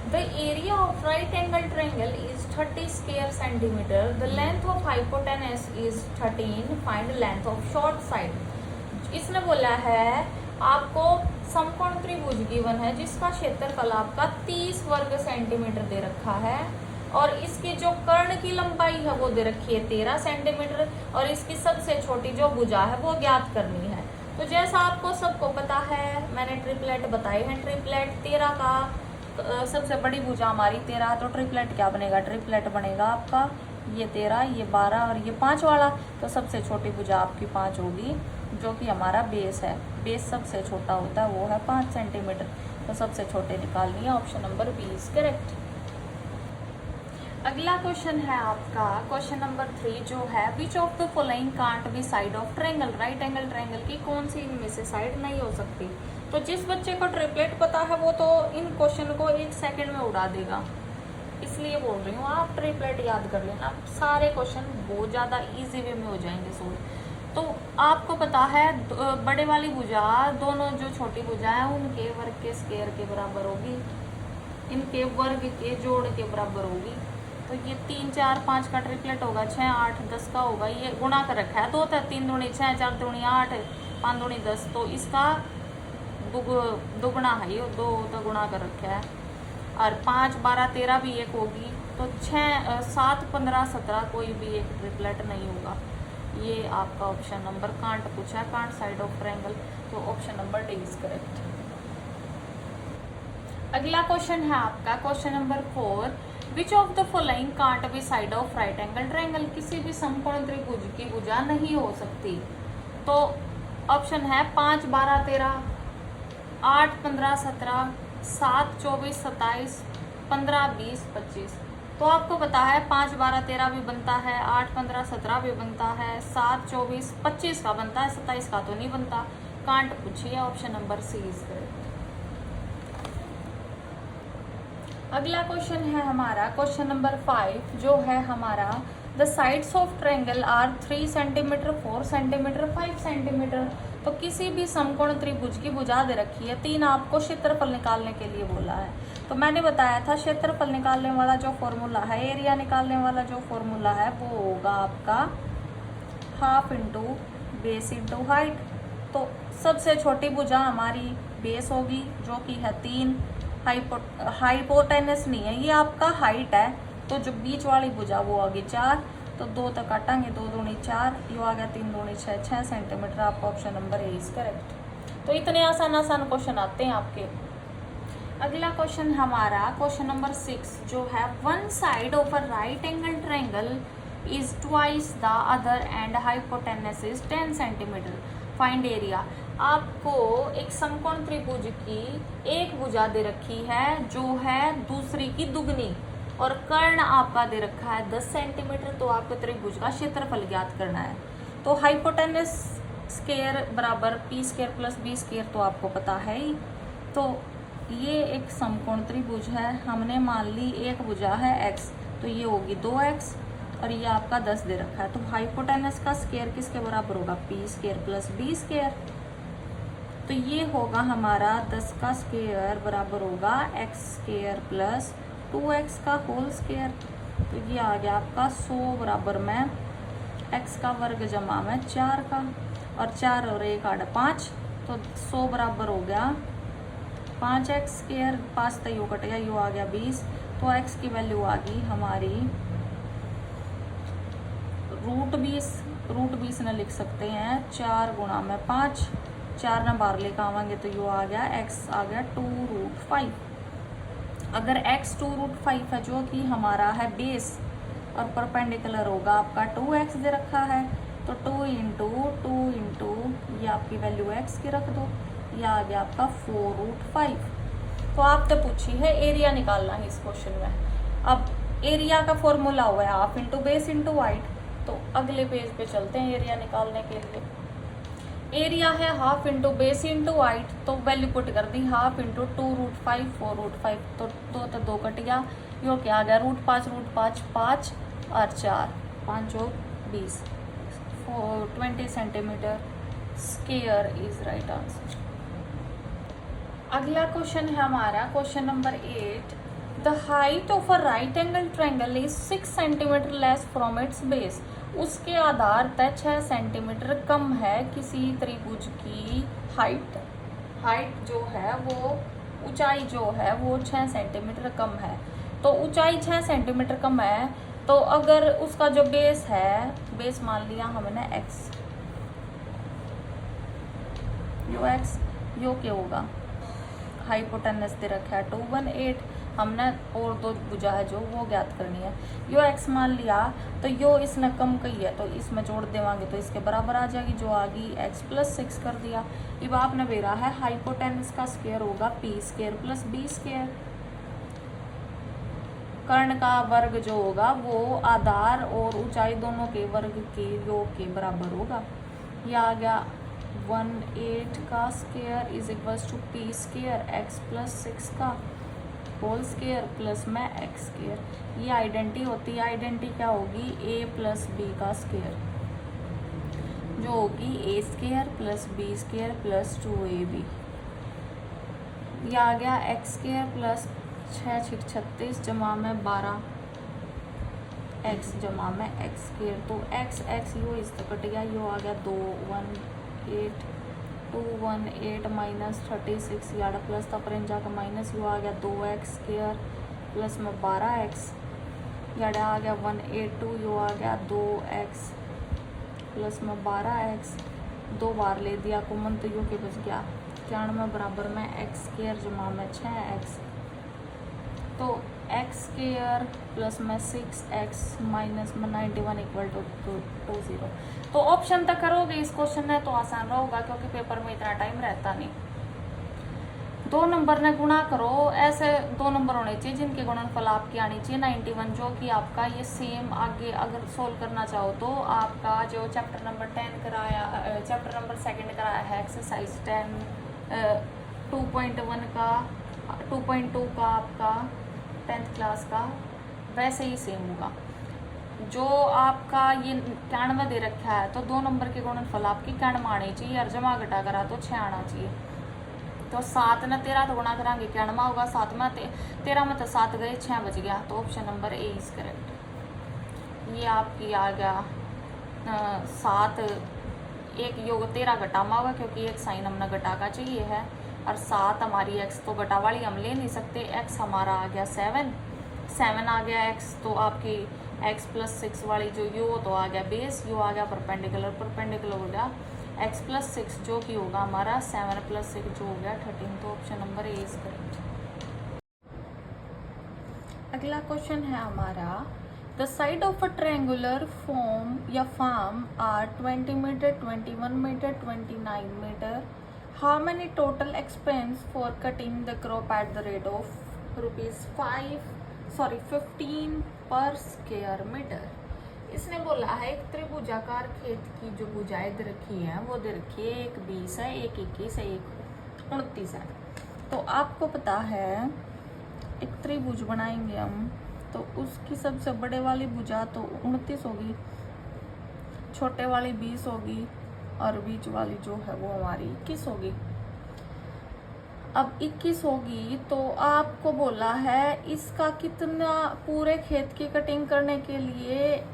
the area of right angle triangle is 30 square centimetre, the length of hypotenuse is 13, find length of short side. इसने बोला है आपको समकोण त्रिभुज गिवन है जिसका क्षेत्रफल आपका 30 वर्ग सेंटीमीटर दे रखा है और इसकी जो कर्ण की लंबाई है वो दे रखी है 13 सेंटीमीटर और इसकी सबसे छोटी जो भुजा है वो ज्ञात करनी है। तो जैसा आपको सबको पता है मैंने ट्रिपलेट बताए हैं। ट्रिपलेट 13 का सबसे बड़ी भुजा हमारी 13, तो ट्रिपलेट क्या बनेगा? ट्रिपलेट बनेगा आपका ये 13 ये 12 और ये 5 वाला, तो सबसे छोटी भुजा आपकी 5 होगी जो कि हमारा बेस है। बेस सबसे छोटा होता है वो है 5 सेंटीमीटर, तो सबसे छोटे निकालनी है। Option number B is correct. अगला क्वेश्चन है आपका क्वेश्चन नंबर 3 जो है which of the following can't be side of triangle. Right angle triangle की कौन सी इनमें से साइड नहीं हो सकती? तो जिस बच्चे को ट्रिपलेट पता है वो तो इन क्वेश्चन को 1 सेकंड में उड़ा देगा, इसलिए बोल रही हूँ आप ट्रिपलेट याद कर लेना। सारे क्वेश्चन बहुत ज़्यादा इजी वे में हो जाएंगे सोल्व। तो आपको पता है बड़े वाली भुजा दोनों जो छोटी भुजा है उनके वर्ग के स्क्वायर के बराबर होगी, इनके वर्ग के जोड़ के बराबर होगी। तो ये 3 4 5 का ट्रिपलेट होगा, 6 8 10 का होगा। ये गुणा कर रखा है 2 3 दूनी 6 4 दूनी 8 5 दूनी 10, तो इसका दुगुना है ये 2 तो गुणा कर रखा है। और 5 12 13 भी एक होगी, तो 6 7 15 17 कोई भी एक ट्रिपलेट नहीं होगा। ये आपका ऑप्शन नंबर कांट पूछा है, कांट साइड ऑफ ट्रायंगल, तो option number D is correct. अगला क्वेश्चन है आपका question number 4 which of the following can't be side of right angle triangle. किसी भी समकोण त्रिभुज की भुजा नहीं हो सकती। तो ऑप्शन है 5 12 13, 8 15 17, 7 24 27, 15 20 25। तो आपको पता है 5 12 13 भी बनता है, 8 15 17 भी बनता है, 7 24 25 का बनता है, 27 का तो नहीं बनता। कांट पूछिए, option number C is correct. अगला क्वेश्चन है हमारा क्वेश्चन नंबर 5 जो है हमारा the sides of triangle are 3 centimetre 4 centimetre 5 centimetre. तो किसी भी समकोण त्रिभुज की भुजा दे रखी है, 3 आपको क्षेत्रफल निकालने के लिए बोला है। तो मैंने बताया था क्षेत्रफल निकालने वाला जो फॉर्मूला है, एरिया निकालने वाला जो फॉर्मूला है वो होगा आपका half into base into height. तो सबसे छोटी भुजा हमारी बेस होगी जो कि है 3। हाइपोटेनस नहीं है, ये आपका हाइट है, तो जो बीच वाली भुजा वो होगी 4। तो 2 तक काटांगे, 2 दूनी 4, यो आ गया 3 दूनी 6 सेंटीमीटर। आपका option number A is correct. तो इतने आसान आसान क्वेश्चन आते हैं आपके। अगला क्वेश्चन हमारा क्वेश्चन नंबर 6 जो है, one side of a right angle triangle is twice the other and hypotenuse is 10 centimetre, find area. आपको एक समकोण त्रिभुज की एक भुजा दे रखी है जो है दूसरी की दुगनी, और कर्ण आपका दे रखा है 10 सेंटीमीटर। तो आपको त्रिभुज का क्षेत्रफल ज्ञात करना है। तो हाइपोटेनस स्क्वायर बराबर P square plus B square तो आपको पता है ही। तो ये एक समकोण त्रिभुज है, हमने मान ली एक भुजा है x, तो ये होगी 2x और ये आपका 10 दे रखा है। तो हाइपोटेनस का स्क्वायर किसके बराबर होगा, P square plus B square. तो ये होगा हमारा 10 का स्क्वायर बराबर होगा x स्क्वायर प्लस 2x का होल स्क्वायर। तो ये आ गया आपका 100 बराबर में x का वर्ग जमा में 4 का, और 4 और 1 आठ 5, तो 100 बराबर हो गया 5x स्क्वायर। 5 तो यू कट गया, यू आ गया 20। तो x की वैल्यू आ गई हमारी रूट 20 न लिख सकते हैं, 4 गुणा में 5, 4 न बाहर लेकर आवाएंगे तो यू आ गया x आ गया 2√5। अगर x 2√5 है जो कि हमारा है बेस और परपेंडिकुलर होगा आपका 2x दे रखा है, तो 2 इंटू ये आपकी वैल्यू x की रख दो, ये आ गया आपका 4√5। तो आपसे पूछी है एरिया निकालना है इस क्वेश्चन में। अब एरिया का फॉर्मूला हुआ है half into base into height. तो अगले पेज पे चलते हैं एरिया निकालने के लिए। एरिया है half into base into height, तो वैल्यू पुट कर दी, हाफ इंटू 2√5 4√5, तो 2 तो 2 कट गया, यो क्या आ गया √5 5 और 4 5 और 20 20 centimetre square is right answer. अगला क्वेश्चन है हमारा question number 8, the height of a right angle triangle is 6 centimetre less from its base. उसके आधार तय 6 सेंटीमीटर कम है किसी त्रिभुज की हाइट जो है वो ऊंचाई जो है वो 6 सेंटीमीटर कम है। तो ऊंचाई 6 सेंटीमीटर कम है, तो अगर उसका जो बेस है, बेस मान लिया हमने x, यो क्या होगा, हाइपोटेनस दे रखा है 218, हमने और 2 भुजा है जो वो ज्ञात करनी है। यो x मान लिया, तो यो इसने कम कही है तो इसमें जोड़ देवांगे तो इसके बराबर आ जाएगी, जो आ गई x प्लस 6 कर दिया। अब आपने बेरा है हाइपोटेनस का स्क्वायर होगा P square plus B square. कर्ण का वर्ग जो होगा वो आधार और ऊंचाई दोनों के वर्ग के योग के बराबर होगा। यह आ गया 18 का square is equals to P square x plus 6 का होल स्क्वायर प्लस में x स्क्वायर। ये आइडेंटिटी होती है, आइडेंटिटी क्या होगी, a प्लस बी का स्क्वायर जो होगी a square plus B square plus 2ab। ये आ गया x स्क्वायर प्लस 6 6 36 जमा में 12 x जमा में x स्क्वायर। तो x यो इस तक कट गया, यो आ गया 218 माइनस 36 यार्ड प्लस था पर जाकर माइनस, यो आ गया 2x स्क्वायर प्लस में 12x यार्ड आ गया 182, यो आ गया 2x प्लस में 12x, 2 बार ले दिया कॉमन तो यो के बच गया 91 बराबर में x स्क्वायर जमा में 6x। तो x स्क्वायर प्लस में 6x माइनस में 91 इक्वल टू 20। तो ऑप्शन तक करोगे इस क्वेश्चन में तो आसान होगा क्योंकि पेपर में इतना टाइम रहता नहीं। 2 नंबर ने गुणा करो, ऐसे 2 नंबर होने चाहिए जिनके गुणनफल आपकी आनी चाहिए 91, जो कि आपका ये सेम आगे अगर सोल्व करना चाहो तो आपका जो चैप्टर नंबर 10 कराया, चैप्टर नंबर 2 कराया है एक्सरसाइज 10 2.1 का 2.2 का आपका 10th क्लास का वैसे ही सेम होगा। जो आपका ये 91 दे रखा है तो 2 नंबर के गुणनफल आपकी 91 आनी चाहिए और जमा घटा करा तो 6 आना चाहिए। तो 7 ने 13 तो गुणा करांगे 91 होगा, 7 में 13 में तो 7 गए 6 बच गया, तो option number A is correct. ये आपकी आ गया 7 एक योग 13 घटामा होगा क्योंकि एक साइन हमने घटा का चाहिए है, और 7 हमारी एक्स तो घटा वाली हम ले नहीं सकते। एक्स हमारा आ गया 7 आ गया एक्स, तो आपकी एक्स प्लस 6 वाली जो यू तो आ गया बेस, यू आ गया परपेंडिकुलर हो गया एक्स प्लस 6 जो कि होगा हमारा 7 + 6 जो हो गया 13। तो option number A is correct. अगला क्वेश्चन है हमारा, the side of a triangular form या farm are 20 metre, 21 metre, 29 metre. How many total expense for cutting the crop at the rate of ₹15 per square metre. इसने बोला है एक त्रिभुजाकार खेत की जो भुजाएं दे रखी है वो दे रखी है, एक 20 है, एक 21 है, एक 29 है। तो आपको पता है एक त्रिभुज बनाएंगे हम, तो उसकी सबसे बड़े वाली भुजा तो 29 होगी, छोटे वाली 20 होगी, और बीच वाली जो है वो हमारी 21 होगी। अब 21 होगी तो आपको बोला है इसका कितना, पूरे खेत की कटिंग करने के लिए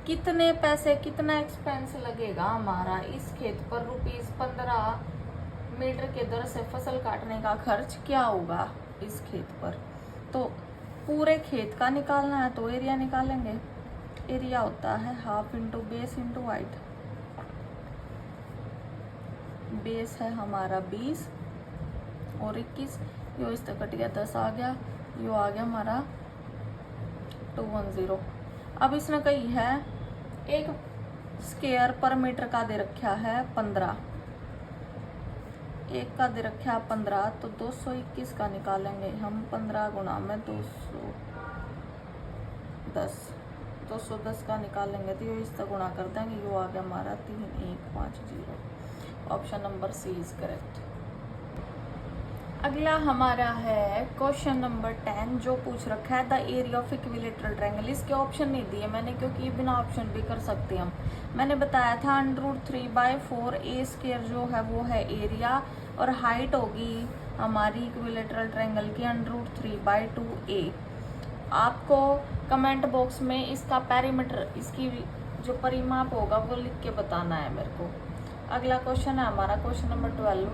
कितने पैसे, कितना एक्सपेंस लगेगा हमारा इस खेत पर। ₹15 मीटर के दर से फसल काटने का खर्च क्या होगा इस खेत पर। तो पूरे खेत का निकालना है तो एरिया निकालेंगे। एरिया होता है half into base into height. Base है हमारा 20 और 21, यो इस तक कट गया 10 आ गया, यो आ गया हमारा 210। अब इसने कही है एक स्क्वायर पर मीटर का दे रखा है 15, एक का दे रखा है 15, तो 221 का निकालेंगे हम। 15 गुणा में 210 का निकालेंगे तो इस तक गुणा कर देंगे, यो आ गया हमारा 3150। Option number C is correct. अगला हमारा है क्वेश्चन नंबर 10 जो पूछ रखा है the area of equilateral triangle. इसके ऑप्शन नहीं दिए मैंने क्योंकि बिना ऑप्शन भी कर सकते हम। मैंने बताया था √3/4 ए स्क्वायर जो है वो है एरिया, और हाइट होगी हमारी इक्विलेटरल ट्रायंगल की √3/2a। आपको कमेंट बॉक्स में इसका पेरीमीटर, इसकी जो परिमाप होगा वो लिख के बताना है मेरे को। अगला क्वेश्चन है हमारा क्वेश्चन नंबर 12।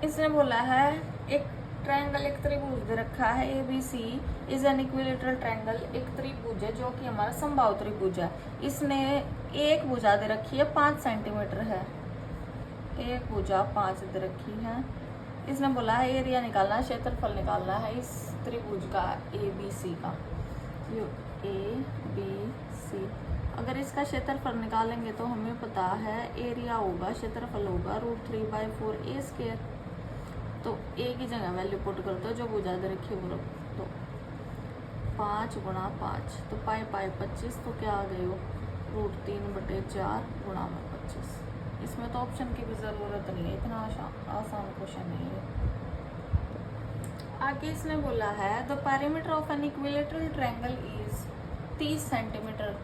इसने बोला है एक ट्रायंगल, एक त्रिभुज दे रखा है ABC is an equilateral triangle. एक त्रिभुज है जो कि हमारा समबाहु त्रिभुज है। इसने एक भुजा दे रखी है 5 सेंटीमीटर है, एक भुजा 5 दे रखी है। इसने बोला है एरिया निकालना है, क्षेत्रफल निकालना है इस त्रिभुज का ABC का, ABC। अगर इसका क्षेत्रफल निकालेंगे तो हमें पता है एरिया होगा, क्षेत्रफल होगा √3/4 ए स्क्वायर। तो ए की जगह वैल्यू पुट कर दो जो भुजा दे रखी है वो रख दो। 5 गुणा 5 तो पाई 25, तो क्या आ गई हो √3/4 गुणा में 25। इसमें तो ऑप्शन की भी ज़रूरत नहीं है, इतना आसान क्वेश्चन नहीं है। आगे इसने बोला है the perimeter of an equilateral triangle is 30 centimetre.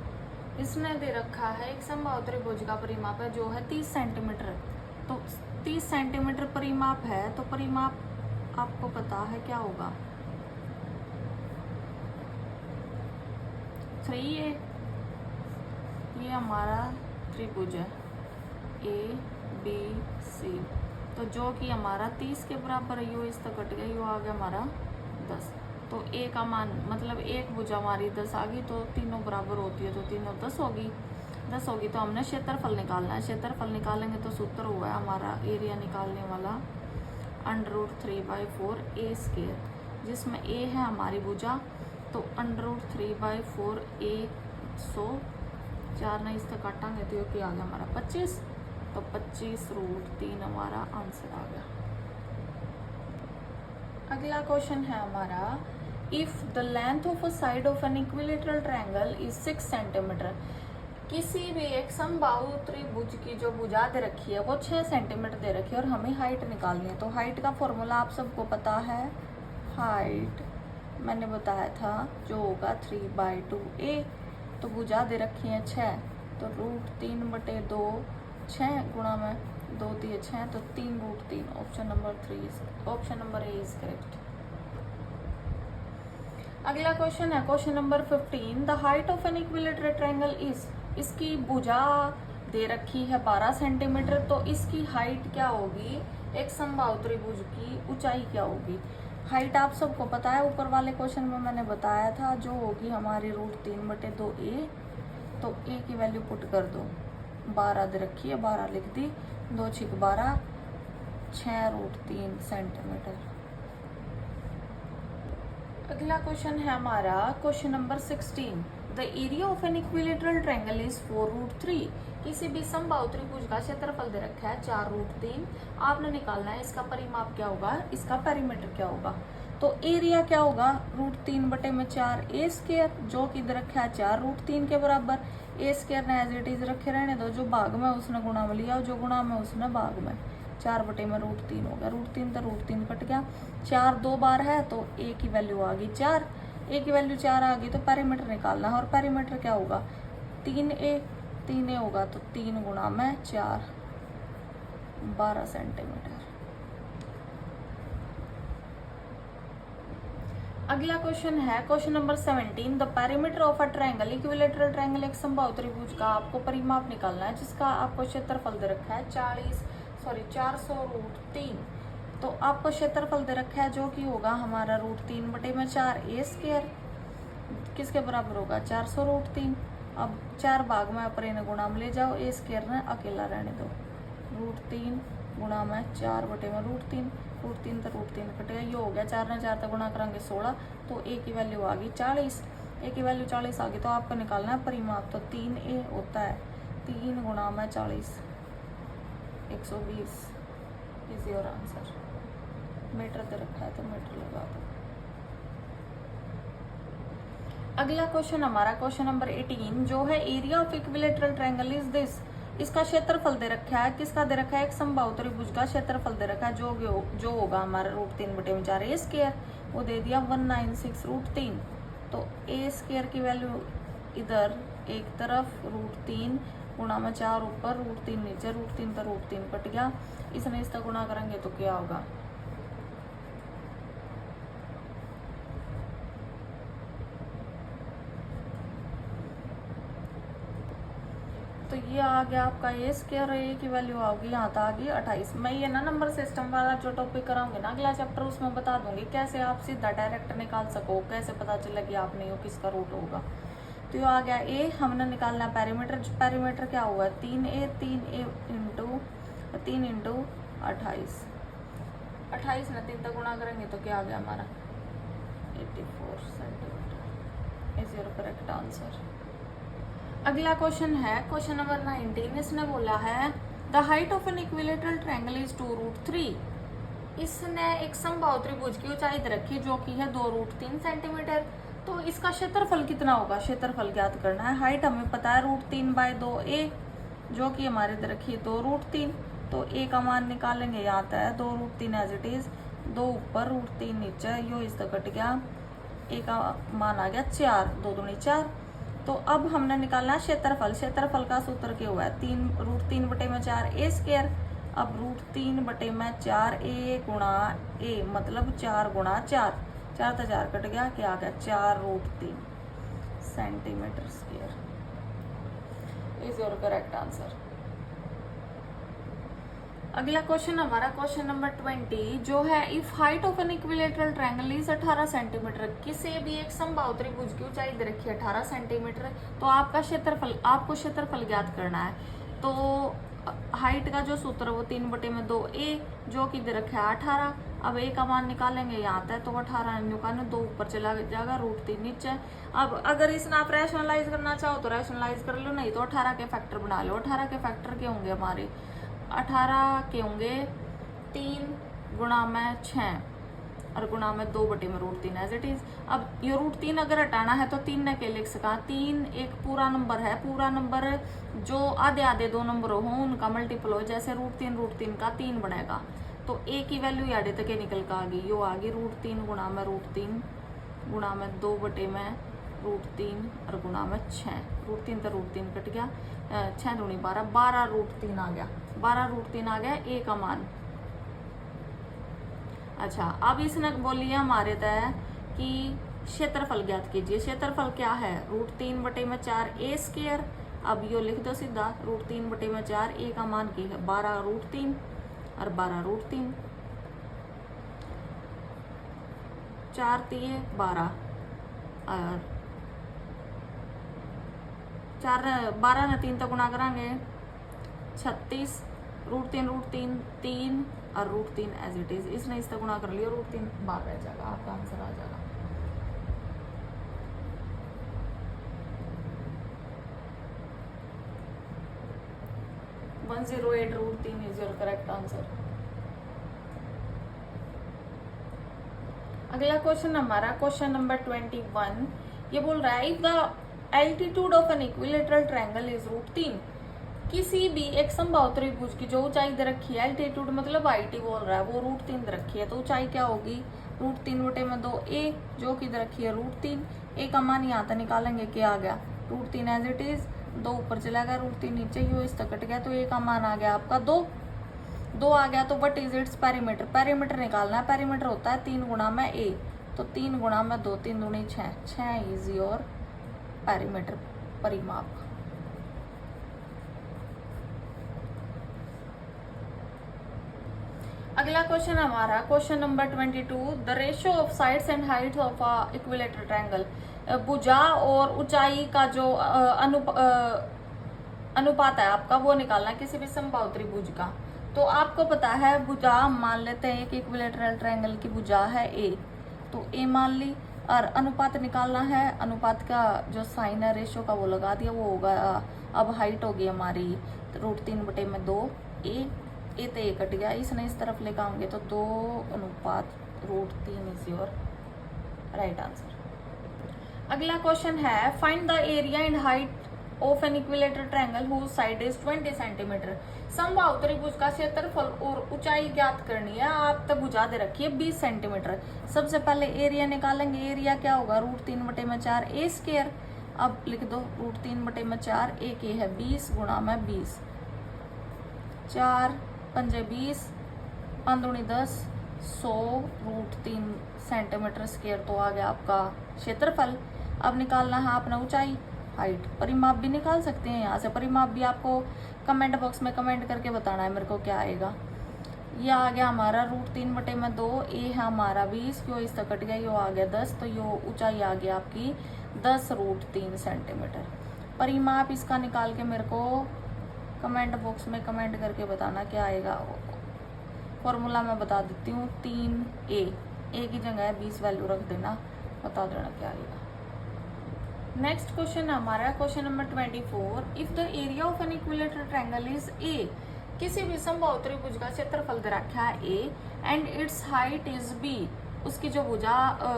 इसने दे रखा है एक समबाहु त्रिभुज का परिमाप है जो है 30 सेंटीमीटर। तो 30 सेंटीमीटर परिमाप है, तो परिमाप आपको पता है क्या होगा 3a। ये हमारा त्रिभुज है ABC, तो जो कि हमारा 30 के बराबर है, यो इस तक कट गया, यो आ गया हमारा 10। तो a का मान मतलब एक भुजा हमारी 10 आ गई, तो तीनों बराबर होती है, तो तीनों 10 होगी। 10 होगी तो हमने क्षेत्रफल निकालना है। क्षेत्रफल निकालेंगे तो सूत्र हुआ है हमारा एरिया निकालने वाला √3/4 ए स्क्वायर, जिसमें a है हमारी भुजा, तो √3/4 a 100, 4 ने इस तक काटांगे तो ये आ गया हमारा 25, तो 25√3 हमारा आंसर आ गया। अगला क्वेश्चन है हमारा if the length of a side of an equilateral triangle is 6 centimetre. किसी भी एक समबाहु त्रिभुज की जो भुजा दे रखी है वो 6 सेंटीमीटर दे रखी है और हमें हाइट निकालनी है। तो हाइट का फॉर्मूला आप सबको पता है, हाइट मैंने बताया था जो होगा 3/2a। तो भुजा दे रखी है 6, तो √3/2 6 गुणा में 2 दिए 6, तो 3√3। Option number A is correct. अगला क्वेश्चन है question number 15 the height of an equilateral triangle is. इसकी भुजा दे रखी है 12 सेंटीमीटर, तो इसकी हाइट क्या होगी, एक समबाहु त्रिभुज की ऊंचाई क्या होगी। हाइट आप सबको पता है, ऊपर वाले क्वेश्चन में मैंने बताया था, जो होगी हमारी √3/2a। तो a की वैल्यू पुट कर दो, 12 दे रखी है, 12 लिख दी, 2 × 12, 6√3 सेंटीमीटर। अगला क्वेश्चन है हमारा question number 16। The area of an equilateral triangle is 4√3। किसी भी समबाहु त्रिभुज का क्षेत्रफल दे रखा है 4√3। आपने निकालना है इसका परिमाप क्या होगा, इसका पेरीमीटर क्या होगा। तो एरिया क्या होगा, √3/4a², जो कि दे रखा है 4√3 के बराबर। a² ने एज इट इज रखे रहने दो, जो भाग में उसने गुणा में लिया, जो गुणा में उसने भाग में, 4/√3 हो गया। √3 तो √3 कट गया, 4 2 बार है तो a की वैल्यू आ गई 4। a की वैल्यू 4 आ गई तो पेरीमीटर निकालना है, और पेरीमीटर क्या होगा, 3a होगा, तो 3 × 4, 12 सेंटीमीटर। अगला क्वेश्चन है question number 17। The perimeter of a triangle, equilateral triangle एक समबाहु त्रिभुज का आपको परिमाप निकालना है, जिसका आपको क्षेत्रफल दे रखा है 400√3। तो आपको क्षेत्रफल दे रखा है जो कि होगा हमारा √3/4a², किसके बराबर होगा, 400√3। अब 4 भाग में ऊपर इन्हें गुणा में ले जाओ, a² ने अकेला रहने दो, √3 × 4/√3, √3 तो √3 कटेगा, ये हो गया, 4 ने 4 तक गुणा करेंगे 16, तो a की वैल्यू आ गई 40। a की वैल्यू 40 आ गई, तो आपको निकालना है परिमाप। तो 3a होता है 3 × 40, 120 इज योर आंसर। मीटर दे रखा है तो मीटर लगा दो। अगला क्वेश्चन हमारा क्वेश्चन नंबर 18, जो है area of equilateral triangle is this. इसका क्षेत्रफल दे रखा है, किसका दे रखा है, एक समबाहु त्रिभुज का क्षेत्रफल दे रखा है, जो होगा हमारा √3/4a², वो दे दिया 196√3। तो a² की वैल्यू इधर एक तरफ, √3 × 4 ऊपर, √3 नीचे, √3 तो √3 कट गया, इसने इसका गुणा करेंगे तो क्या होगा, तो ये आ गया आपका a² और a की वैल्यू आओगी यहाँ तक आ गई 28। मैं ये ना नंबर सिस्टम वाला जो टॉपिक कराऊंगी ना अगला चैप्टर, उसमें बता दूंगी कैसे आप सीधा डायरेक्ट निकाल सको, कैसे पता चले कि आपने यो किसका रूट होगा। तो ये आ गया a, हमने निकालना पेरीमीटर। पेरीमीटर क्या हुआ, 3a × 3 × 28, 28 ने 3 तक गुणा करेंगे तो क्या आ गया हमारा, 84 centimetre is your correct answer. अगला क्वेश्चन है क्वेश्चन नंबर 19। इसने बोला है the height of an equilateral triangle is 2√3। इसने एक समबाहु त्रिभुज की ऊंचाई दे रखी जो कि है 2√3 सेंटीमीटर। तो इसका क्षेत्रफल कितना होगा, क्षेत्रफल ज्ञात करना है। हाइट हमें पता है √3/2a, जो कि हमारे दे रखी है 2√3। तो a का मान निकालेंगे, यहाँ आता है 2√3 एज इट इज, 2 ऊपर √3 नीचे, यो इसका कट गया, a का मान आ गया 4, 2 दूनी 4। तो अब हमने निकालना क्षेत्रफल। क्षेत्रफल का सूत्र क्या हुआ है, √3/4a²। अब √3/4a × a मतलब 4 × 4, 4 तो 4 कट गया, क्या आ गया 4√3 सेंटीमीटर² इज योर करेक्ट आंसर। अगला क्वेश्चन हमारा क्वेश्चन नंबर 20, जो है if height of an equilateral triangle is 18 centimetre. किसी भी एक समबाहु त्रिभुज की ऊंचाई दे रखी है 18 सेंटीमीटर, तो आपको क्षेत्रफल ज्ञात करना है। तो हाइट का जो सूत्र है वो 3/2a, जो कि दे रखा है 18। अब a का मान निकालेंगे, यहाँ आता है तो 18 निकालने, 2 ऊपर चला जाएगा, √3 नीचे। अब अगर इसने आप रैशनलाइज करना चाहो तो रैशनलाइज कर लो, नहीं तो 18 के फैक्टर बना लो। 18 के फैक्टर के होंगे हमारे, 18 के होंगे 3 × 6 और गुणा में 2/√3 एज इट इज। अब ये √3 अगर हटाना है तो 3 ने के लिख सका, 3 एक पूरा नंबर है, पूरा नंबर जो आधे आधे 2 नंबर हो उनका मल्टीपल हो, जैसे √3 का 3 बनेगा। तो a की वैल्यू आधे तक निकल कर आ गई, यो आ गई √3 गुणा में √3 गुणा में 2/√3 और गुणा में 6। √3 तो √3 कट गया, 6 दूनी 12, 12√3 आ गया, 12√3 आ गया a का मान। अच्छा, अब इसने बोली है हमारे तय कि क्षेत्रफल ज्ञात कीजिए। क्षेत्रफल क्या है, √3/4a²। अब यो लिख दो सीधा √3/4, ए का मान की है 12√3 और 12√3, 4 3 12 और 12 ने 3 तो गुणा करांगे 36, √3 3 और √3 एज इट इज, इसने इससे गुणा कर लिया, √3 बाहर रह जाएगा, आपका आंसर आ जाएगा। (108√3) इज योर करेक्ट आंसर। अगला क्वेश्चन हमारा क्वेश्चन नंबर 21, ये बोल रहा है if the altitude of an equilateral triangle is √3, किसी भी एक समबाहु त्रिभुज की जो ऊंचाई दे रखी है, एल्टीट्यूड मतलब हाइट बोल रहा है, वो √3 दे रखी है, तो ऊंचाई क्या होगी √3/2a, जो कि दे रखी है √3, ए का मान यहाँ तक निकालेंगे, क्या आ गया √3 एज इट इज, 2 ऊपर चला गया, √3 नीचे ही हो, इस तक कट गया, तो ए का मान आ गया आपका 2 आ गया। तो what is its perimeter, perimeter निकालना है, पेरीमीटर होता है 3 गुणा में a, तो 3 गुणा में 2, 3 दूनी 6 इज योर पेरीमीटर, परिमाप। अगला क्वेश्चन हमारा question number 22, the ratio of sides and Heights of a equilateral triangle, भुजा और ऊंचाई का जो अनुपात है आपका, वो निकालना है किसी भी समबाहु त्रिभुज का। तो आपको पता है भुजा, मान लेते हैं कि इक्विलेटरल ट्रायंगल की भुजा है a, तो a मान ली, और अनुपात निकालना है, अनुपात का जो साइन है रेशियो का वो लगा दिया, वो होगा, अब हाइट होगी हमारी √3/2 ए तो ए कट गया, इसने इस तरफ लेकर आएंगे तो 2:√3 इज योर राइट आंसर। अगला क्वेश्चन है find the area and height of an equilateral triangle whose side is 20 centimetre, समबाहु त्रिभुज का क्षेत्रफल और ऊंचाई ज्ञात करनी है, आप तक भुजा दे रखी है 20 सेंटीमीटर। सबसे पहले एरिया निकालेंगे, एरिया क्या होगा √3/4 a स्क्वायर, अब लिख दो √3/4, a की है 20 गुणा में 20, 4 5 20, 5 दूनी 10, 100 √3 सेंटीमीटर स्क्वायर, तो आ गया आपका क्षेत्रफल। अब निकालना है आपने ऊंचाई, हाइट, परिमाप भी निकाल सकते हैं यहाँ से, परिमाप भी आपको कमेंट बॉक्स में कमेंट करके बताना है मेरे को क्या आएगा। ये आ गया हमारा √3/2, ए है हमारा 20, क्यों इस तक कट गया, यो आ गया 10, तो यो ऊंचाई आ गया आपकी 10√3 सेंटीमीटर। परिमाप इसका निकाल के मेरे को कमेंट बॉक्स में कमेंट करके बताना क्या आएगा। फॉर्मूला मैं बता देती हूँ, 3a, ए की जगह 20 वैल्यू रख देना, बता देना क्या आएगा। नेक्स्ट क्वेश्चन हमारा question number 24, if the area of an equilateral triangle is a, किसी भी समबाहु त्रिभुज का क्षेत्रफल दे रखा है a and it's height is b, उसकी जो भुजा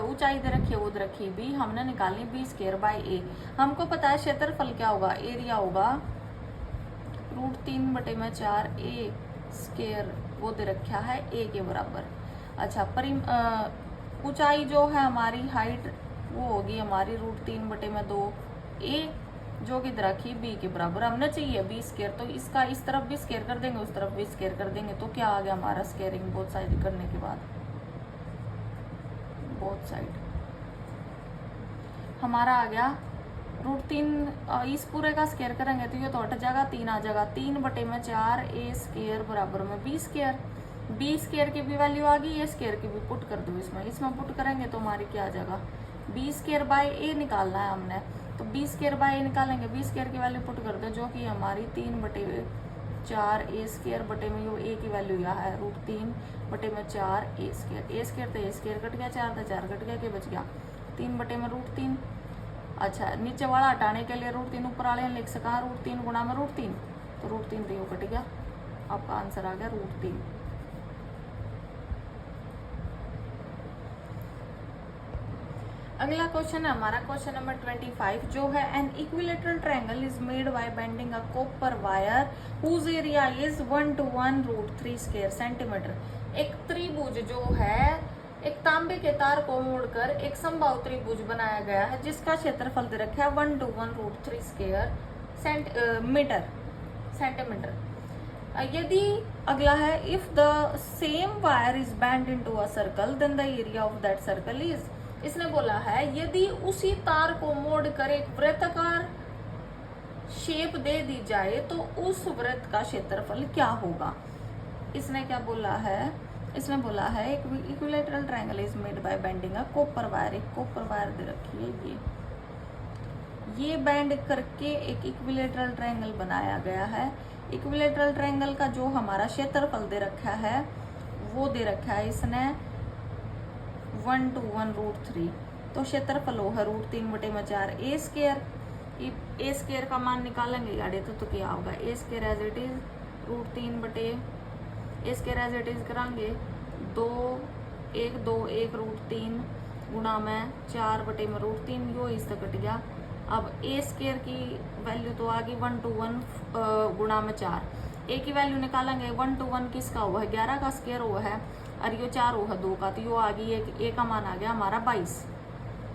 ऊंचाई दे रखी है वो दे रखी है b, हमने निकालनी b²/a। हमको पता है क्षेत्रफल क्या होगा, एरिया होगा √3/4 a स्क्वायर, वो दे रखा है a के बराबर। अच्छा, ऊंचाई जो है हमारी, हाइट वो होगी हमारी √3/2 a, जो कि रखी b के बराबर, हमने चाहिए b², तो इसका इस तरफ भी स्क्वायर कर देंगे, उस तरफ भी स्क्वायर कर देंगे, तो क्या आ गया हमारा स्क्वायरिंग बोथ साइड करने के बाद, बोथ साइड हमारा आ गया √3, इस पूरे का स्क्वायर करेंगे तो ये तो हट जाएगा, 3 आ जाएगा, 3/4 a स्क्वायर बराबर में b² की भी वैल्यू आ गई, a स्क्वायर की भी पुट कर दो, इसमें पुट करेंगे तो हमारी क्या आ जाएगा, b²/a निकालना है हमने, तो b²/a निकालेंगे, b² की वैल्यू पुट कर दो, जो कि हमारी 3/4 a स्क्वायर बटे में यो a की वैल्यू यह है √3/4 a स्क्वायर तो a स्क्वायर कट गया, 4 तो 4 कट गया, क्या बच गया 3/√3। अच्छा, नीचे वाला हटाने के लिए √3 ऊपर वाले लिख सका, √3 गुणा में √3, तो √3 तो यो कट गया, आपका आंसर आ गया √3। अगला क्वेश्चन है हमारा क्वेश्चन नंबर 25, जो है an equilateral triangle is made by bending a copper wire whose area is 1:1 √3 square centimetre. एक त्रिभुज जो है, एक तांबे के तार को मोड़कर एक समबाहु त्रिभुज बनाया गया है, जिसका क्षेत्रफल दे रखा है 1:1 √3 स्क्वायर सेंटीमीटर। यदि अगला है if the same wire is bend into a circle then the area of that circle is, इसने बोला है यदि उसी तार को मोड़कर एक वृत्ताकार शेप दे दी जाए तो उस वृत्त का क्षेत्रफल क्या होगा। इसने क्या बोला है, इसने बोला है एक equilateral triangle is made by bending a copper wire. एक कॉपर वायर दे रखी है, ये बेंड करके एक इक्विलेटरल ट्रायंगल बनाया गया है। इक्विलेटरल ट्रायंगल का जो हमारा क्षेत्रफल दे रखा है वो दे रखा है इसने 1 to 1√3। तो क्षेत्रफल वो है √3/4 ए स्क्वायर। ए स्क्वायर का मान निकालेंगे यार, तो क्या होगा, A square as it is √3 A square as it is करांगे 2 1 2 1 √3 गुणा में 4/√3, यो इस तक कट गया। अब ए स्क्वायर की वैल्यू तो आ गई 1 to 1 गुणा में 4। ए की वैल्यू निकालेंगे 1 to 1 किसका हुआ है, 11 का स्क्वायर हुआ है, और यो 4 हुआ है 2 का, तो यो आ गई ए का मान आ गया हमारा 22,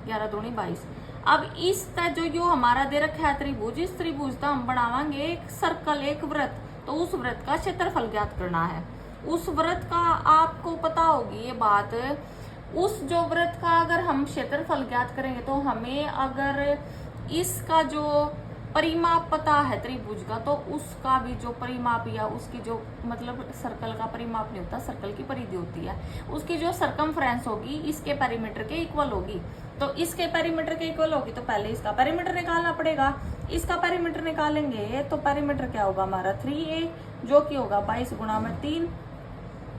11 दूनी 22। अब इस जो यो हमारा दे रखा है त्रिभुज, इस त्रिभुज का हम बनावांगे एक सर्कल, एक वृत्त, तो उस वृत्त का क्षेत्रफल ज्ञात करना है। उस वृत्त का आपको पता होगी ये बात, उस जो वृत्त का अगर हम क्षेत्रफल ज्ञात करेंगे तो हमें अगर इसका जो परिमाप पता है त्रिभुज का, तो उसका भी जो परिमाप या उसकी जो मतलब सर्कल का परिमाप नहीं होता, सर्कल की परिधि होती है, उसकी जो सरकमफ्रेंस होगी इसके पेरीमीटर के इक्वल होगी। तो इसके पेरीमीटर के इक्वल होगी तो पहले इसका पेरीमीटर निकालना पड़ेगा। इसका पेरीमीटर निकालेंगे तो पेरीमीटर क्या होगा हमारा 3a, जो कि होगा 22 गुणा में 3,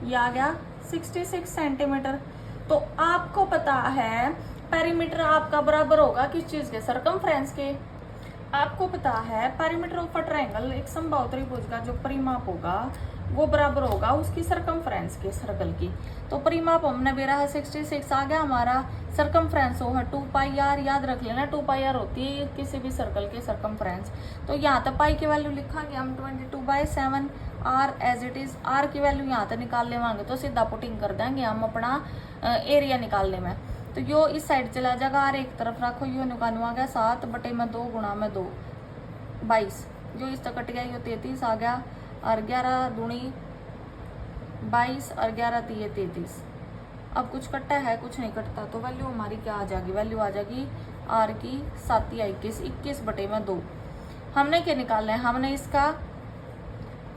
ये आ गया 66 सेंटीमीटर। तो आपको पता है पेरीमीटर आपका बराबर होगा किस चीज के, सरकमफ्रेंस के। आपको पता है पेरीमीटर ऑफ अ ट्रायंगल, एक समबाहु त्रिभुज का जो परिमाप होगा वो बराबर होगा उसकी सरकमफ्रेंस के, सर्कल की। तो परिमाप हमने बेरा है 66 आ गया हमारा, सरकमफ्रेंस हो है 2πr, याद रख लेना 2πr होती है किसी भी सर्कल के सरकमफ्रेंस। तो यहाँ तक पाई की वैल्यू लिखांगे हम 22/7, R as it is, R की वैल्यू यहाँ तक निकाल लेवांगे तो सीधा पुटिंग कर देंगे हम अपना एरिया निकालने में। तो यो इस साइड चला जाएगा, आर एक तरफ रखो, यो निकालू आ गया 7/2 गुणा में 2 22, जो इस तक कट गया यो 33 आ गया, और 11 दूनी 22 और 11 3 33। अब कुछ कटता है कुछ नहीं कटता, तो वैल्यू हमारी क्या आ जाएगी, वैल्यू आ जाएगी आर की 7 या 21, 21/2। हमने क्या निकालना है, हमने इसका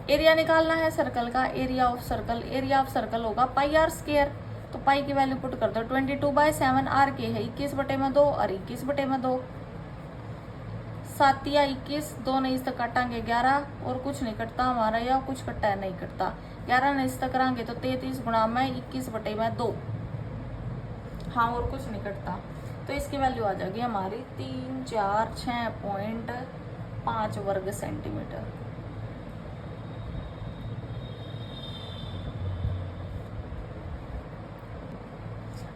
एरिया निकालना है सर्कल का, area of circle. Area of circle होगा πr², तो पाई की वैल्यू पुट कर दो 22/7, आर के है 21/2 और 21/2, 7 या 21, 2 ने इस तक काटांगे 11, और कुछ नहीं कटता हमारा, या कुछ कटता है नहीं कटता, 11 ने इस तक करांगे तो 33 गुणा में 21/2, हाँ और कुछ नहीं कटता। तो इसकी वैल्यू आ जाएगी हमारी 346.5 वर्ग सेंटीमीटर।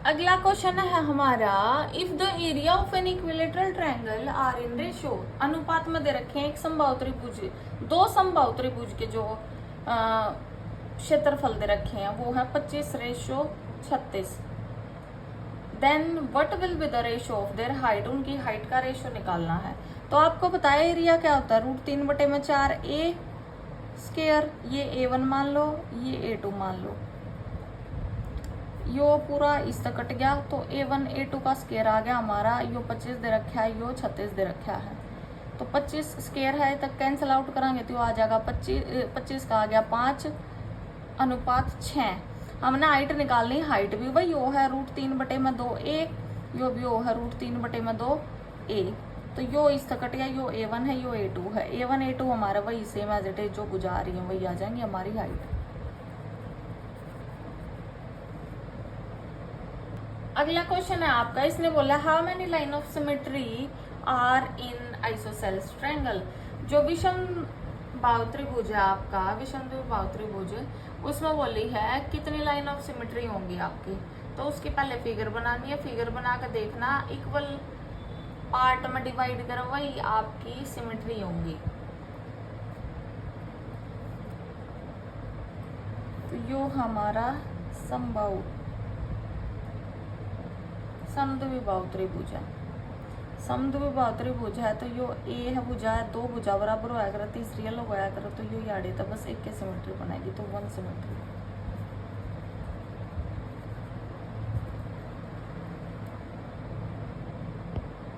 अगला क्वेश्चन है हमारा, if the area of an equilateral triangle are in ratio, अनुपात में दे रखे हैं एक समबाहु त्रिभुज, दो समबाहु त्रिभुज के जो क्षेत्रफल दे रखे हैं वो है 25/36, then what will be the ratio of their height, उनकी हाइट का रेशियो निकालना है। तो आपको पता है एरिया क्या होता है, √3/4 ए स्क्वायर, ये A1 मान लो, ये A2 मान लो, यो पूरा इस तक कट गया, तो A1 A2 का स्क्वायर आ गया हमारा, यो 25 दे रखा है, यो 36 दे रखा है, तो 25 स्क्वायर है तक कैंसिल आउट करांगे तो आ जाएगा 25 का आ गया 5:6। हमने हाइट निकालनी, हाइट भी वही वो है √3/2 ए, यो भी वो है √3/2 ए, तो यो इस तक कट गया, यो A1 है, यो A2 है, A1 A2 हमारा वही सेम एज इट इज जो बुझा रही है वही आ जाएंगी हमारी हाइट। अगला क्वेश्चन है आपका, इसने बोला how many line of symmetry are in isosceles triangle, जो विषम बाहु त्रिभुज है आपका, विषम बाहु त्रिभुज, उसमें बोली है कितनी लाइन ऑफ सिमेट्री होंगी आपकी। तो उसकी पहले फिगर बनानी है, फिगर बना कर देखना, इक्वल पार्ट में डिवाइड करो, वही आपकी सिमेट्री होंगी। तो यो हमारा समबाहु समद्विबाहु त्रिभुज है, समद्विबाहु त्रिभुज है, तो यो ए है भुजा है, 2 भुजा बराबर होया करे, तीसरी अलग होया करे, तो यो याडे तो बस एक के सिमेट्री बनाएगी, तो 1 सिमेट्री।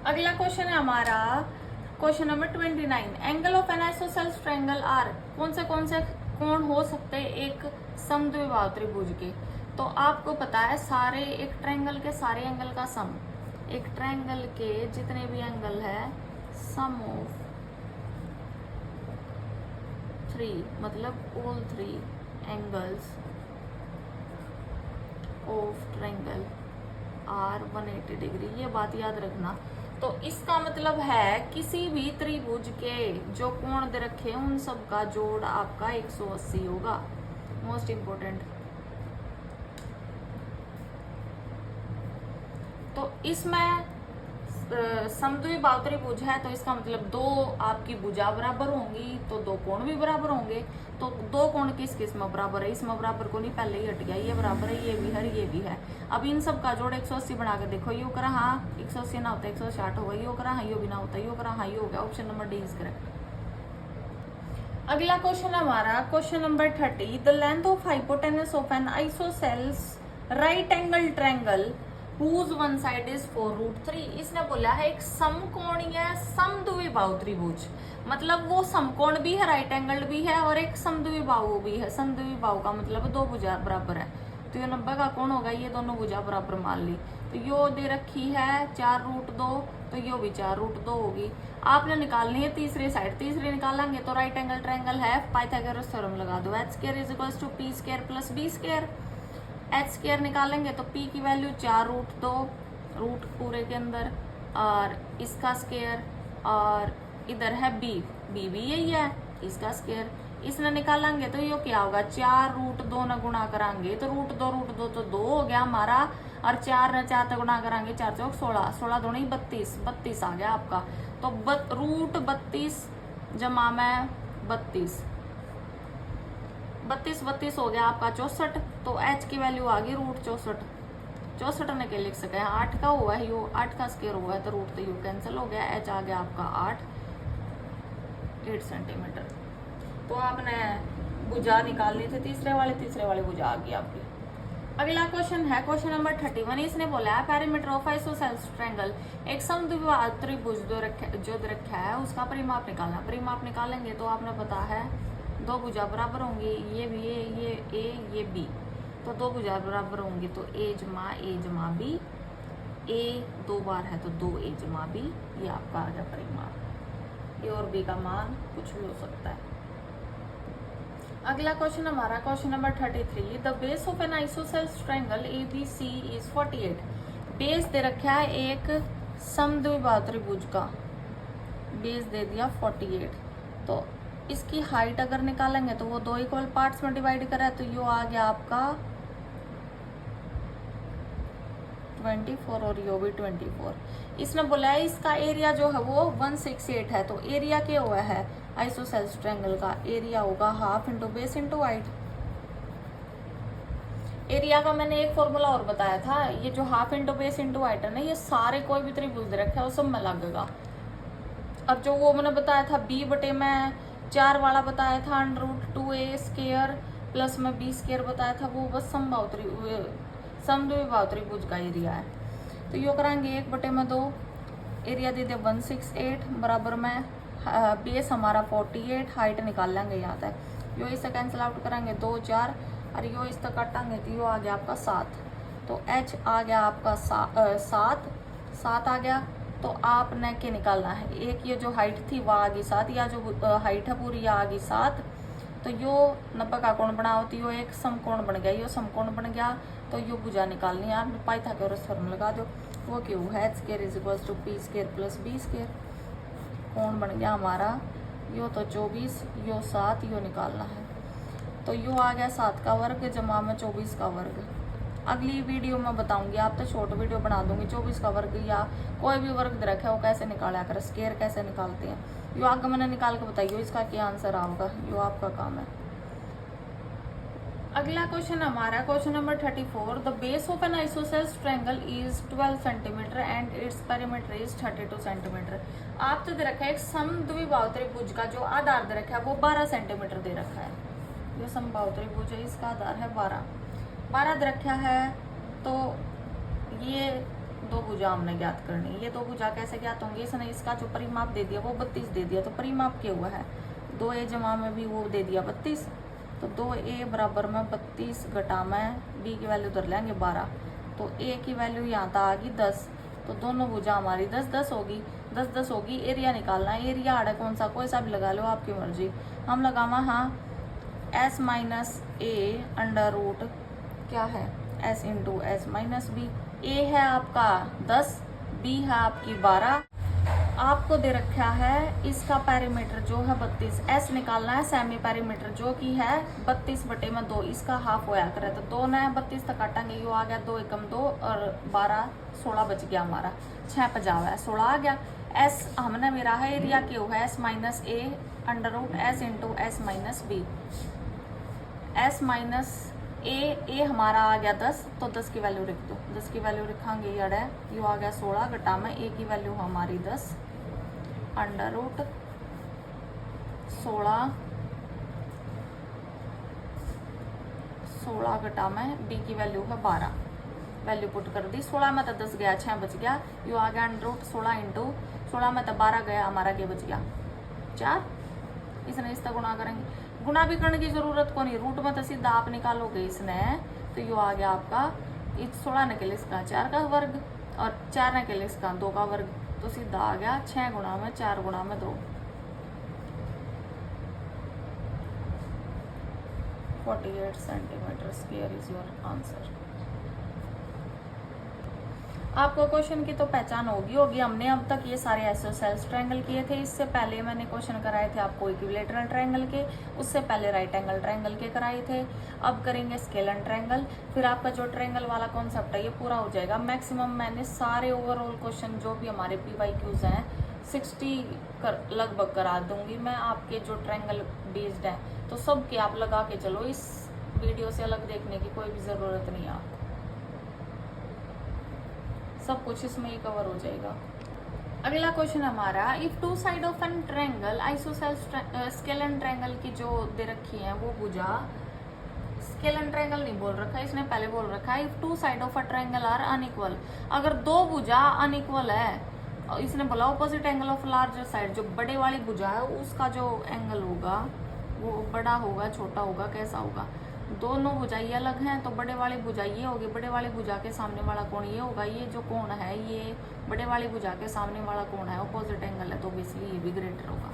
अगला क्वेश्चन है हमारा, question number 29, angle of an isosceles triangle are, कौन से कोण हो सकते हैं एक समद्विबाहु त्रिभुज के। तो आपको पता है सारे एक ट्रायंगल के सारे एंगल का सम, एक ट्रायंगल के जितने भी एंगल है सम ऑफ 3, मतलब all 3 angles of triangle are 180 degree, ये बात याद रखना। तो इसका मतलब है किसी भी त्रिभुज के जो कोण दे रखे हैं उन सब का जोड़ आपका 180 होगा, मोस्ट इंपोर्टेंट। तो इसमें समद्विबाहु त्रिभुज है तो इसका मतलब दो आपकी भुजा बराबर होंगी तो दो कोण भी बराबर होंगे। तो दो कोण किस किस में बराबर है, इसमें बराबर को नहीं, पहले ही हट गया, ये बराबर है, ये भी है, ये भी है। अब इन सब का जोड़ 180 बना के देखो, यो करा हाँ 180 ना होता 160 होगा, यो करा हाँ यो भी ना होता, यो करा हाँ यो हो गया। Option number D is correct. अगला क्वेश्चन हमारा question number 30, the length of hypotenuse of an isosceles right angle triangle whose one side is 4√3। इसने बोला है एक समकोणीय समद्विबाहु त्रिभुज, मतलब वो समकोण भी है, राइट एंगल भी है और एक समद्विबाहु भी है। समद्विबाहु का मतलब दो भुजा बराबर है, तो ये 90 का कोण होगा, ये दोनों भुजा बराबर मान ली। तो यो दे रखी है 4√2, तो यो भी 4√2 होगी। आपने निकालनी है तीसरी साइड, तीसरी निकालेंगे तो राइट एंगल ट्रायंगल है, पाइथागोरस थ्योरम लगा दो, h² = p² + b²। h² निकालेंगे तो p की वैल्यू 4√2 रूट पूरे के अंदर, और इसका स्क्वायर, और इधर है b भी यही है, इसका स्क्वायर। इसने निकालेंगे तो ये क्या होगा, 4√2 न गुणा करांगे तो √2 तो 2 हो गया हमारा, और 4 न 4 गुणा करांगे 4 चौक 16, 16 दूनी 32 आ गया आपका। तो √32 जमा में 32 हो गया आपका 64। तो h की वैल्यू आ गई √64 ने के लिख सके 8 का हुआ है, यो 8 का स्क्वायर हुआ है तो रूट तो यू कैंसिल हो गया, h आ गया आपका 8 सेंटीमीटर। तो आपने भुजा निकालनी थी तीसरे वाले भुजा आ गई आपकी। अगला क्वेश्चन है क्वेश्चन नंबर 31, इसने बोला है पैरामीटर ऑफ आइसोसेल्स ट्रायंगल, एक समद्विबाहु त्रिभुज जो रखा है उसका परिमाप निकालना। परिमाप निकालेंगे तो आपने पता है दो भुजा बराबर होंगी, ये भी ये ए ये बी, तो दो भुजा बराबर होंगी तो ए जमा बी, ए 2 बार है तो 2a जमा बी, ये आपका आ गया परिमाप। ए और बी का मान कुछ भी हो सकता है। अगला क्वेश्चन हमारा question number 33, the base of an isosceles triangle ABC is 48। Base दे रखा है एक समद्विबाहु त्रिभुज का, बेस दे दिया 48। तो इसकी हाइट अगर निकालेंगे तो वो 2 इक्वल पार्ट्स में डिवाइड करा है तो यो आ गया आपका 24 और यो भी 24। इसने बोला है इसका एरिया जो है वो 168 है, तो एरिया क्या हुआ है आइसोसेल्स ट्रायंगल का, एरिया होगा half into base into height. Area का मैंने एक फॉर्मूला और बताया था, ये जो half into base into height है ना, ये सारे कोई भी त्रिभुज दे रखा है वो सब में लगेगा। और जो वो मैंने बताया था b बटे में 4 वाला बताया था √2a² प्लस में b² बताया था, वो बस समद्विबाहु त्रिभुज का एरिया है। तो यो कराएंगे 1 बटे में 2, एरिया दे दे 168 बराबर में बेस हमारा 48, हाइट निकाल लेंगे यहाँ तक, यो इससे कैंसिल आउट करेंगे 2 4 और यो इस तक काटेंगे तो यो आ गया आपका 7। तो h आ गया आपका 7 आ गया। तो आपने क्या निकालना है, एक ये जो हाइट थी वह आ गई 7, या जो हाइट है पूरी आ गई 7। तो यो 90 का कोण बना होती यो एक समकोण बन गया, यो समकोण बन गया तो यो भुजा निकालनी है, आप पाइथागोरस थ्योरम लगा दो, वो क्यों है h² = p² + b²। कोण बन गया हमारा यो तो 24, यो 7, यो निकालना है तो यो आ गया 7 का वर्ग जमा में 24 का वर्ग। अगली वीडियो में बताऊंगी, आप तो शॉर्ट वीडियो बना दूंगी 24 का वर्ग या कोई भी वर्ग दे रखा है वो कैसे निकाला कर, स्केयर कैसे निकालते हैं, यो आगे मैंने निकाल के बताइए इसका क्या आंसर आएगा, यो आपका काम है। अगला क्वेश्चन हमारा question number 34, the base of an isosceles triangle is 12 centimetre and its perimeter is 32 centimetre. आप तो दे रखा है एक समद्विबाहु त्रिभुज का जो आधार दे रखा है वो 12 सेंटीमीटर दे रखा है, जो समबाहु त्रिभुज है इसका आधार है 12 दे रखा है। तो ये दो भुजा हमने ज्ञात करनी। ये दो भुजा कैसे ज्ञात होंगे, इसने इसका जो परिमाप दे दिया वो 32 दे दिया, तो परिमाप क्या हुआ है 2a जमा में भी वो दे दिया 32, तो 2a बराबर में 32 घटा में b की वैल्यू उधर लेंगे 12, तो a की वैल्यू यहाँ तक आ गई 10, तो दोनों भुजा हमारी 10 10 होगी, 10 10 होगी। एरिया निकालना है, एरिया आड़ा कौन सा कोई सा भी लगा लो आपकी मर्जी, हम लगावा हाँ s minus a under root क्या है s into S minus B. a है आपका 10, b है आपकी 12, आपको दे रखा है इसका पैरीमीटर जो है 32, s निकालना है सेमी पैरीमीटर जो कि है 32/2, इसका हाफ होया करे, तो 2 ने 32 तक काटेंगे, यो आ गया 2 एकम 2 और 12 16 बच गया हमारा, 6 50 है 16 आ गया। s हमने मेरा है एरिया क्यों है s minus a under root s into S minus B, s minus a हमारा आ गया 10, तो 10 की वैल्यू लिख दो, 10 की वैल्यू लिखांगे ये अड़ा यो आ गया 16 घटा में a की वैल्यू हमारी 10 अंडर रूट 16 घटा में b की वैल्यू है 12, वैल्यू पुट कर दी, 16 में तो 10 गया 6 बच गया, यो आ गया अंडर रूट 16 इंटू 16 में तो 12 गया हमारा क्या बच गया 4, इसने इसका गुणा करेंगे, गुणा भी करने की जरूरत को नहीं, रूट में तो सीधा आप निकालोगे इसने, तो यो आ गया आपका इस 16 ने के लिए इसका 4 का वर्ग और 4 ने के लिए इसका 2 का वर्ग, तो सीधा आ गया 6 गुणा में 4 गुणा में 2, 48 centimetre square is your answer. आपको क्वेश्चन की तो पहचान होगी। हमने अब तक ये सारे आइसोसेल्स ट्रायंगल किए थे, इससे पहले मैंने क्वेश्चन कराए थे आपको इक्विलेटरल ट्रायंगल के, उससे पहले राइट एंगल ट्रायंगल के कराए थे, अब करेंगे स्केलन ट्रायंगल, फिर आपका जो ट्रायंगल वाला कॉन्सेप्ट है ये पूरा हो जाएगा। मैक्सिमम मैंने सारे ओवरऑल क्वेश्चन जो भी हमारे PYQs हैं 60 लगभग करा दूंगी मैं, आपके जो ट्रायंगल बेस्ड है तो सब के आप लगा के चलो, इस वीडियो से अलग देखने की कोई भी ज़रूरत नहीं है आपको, सब कुछ इसमें ही कवर हो जाएगा। अगला क्वेश्चन हमारा, if two side of an triangle isosceles scalene triangle की जो दे रखी है वो भुजा, स्केलन ट्रायंगल नहीं बोल रखा इसने, पहले बोल रखा है if two side of a triangle are unequal, अगर दो भुजा अनइक्वल है, इसने बोला opposite angle of larger side, जो बड़े वाली भुजा है उसका जो एंगल होगा वो बड़ा होगा छोटा होगा कैसा होगा, दोनों भुजाएं अलग हैं, तो बड़े वाली भुजा ये होगी, बड़े वाली भुजा के सामने वाला कोण ये होगा, ये जो कोण है ये बड़े वाली भुजा के सामने वाला कोण है ऑपोजिट एंगल है, तो ऑब्वियसली ये भी ग्रेटर होगा।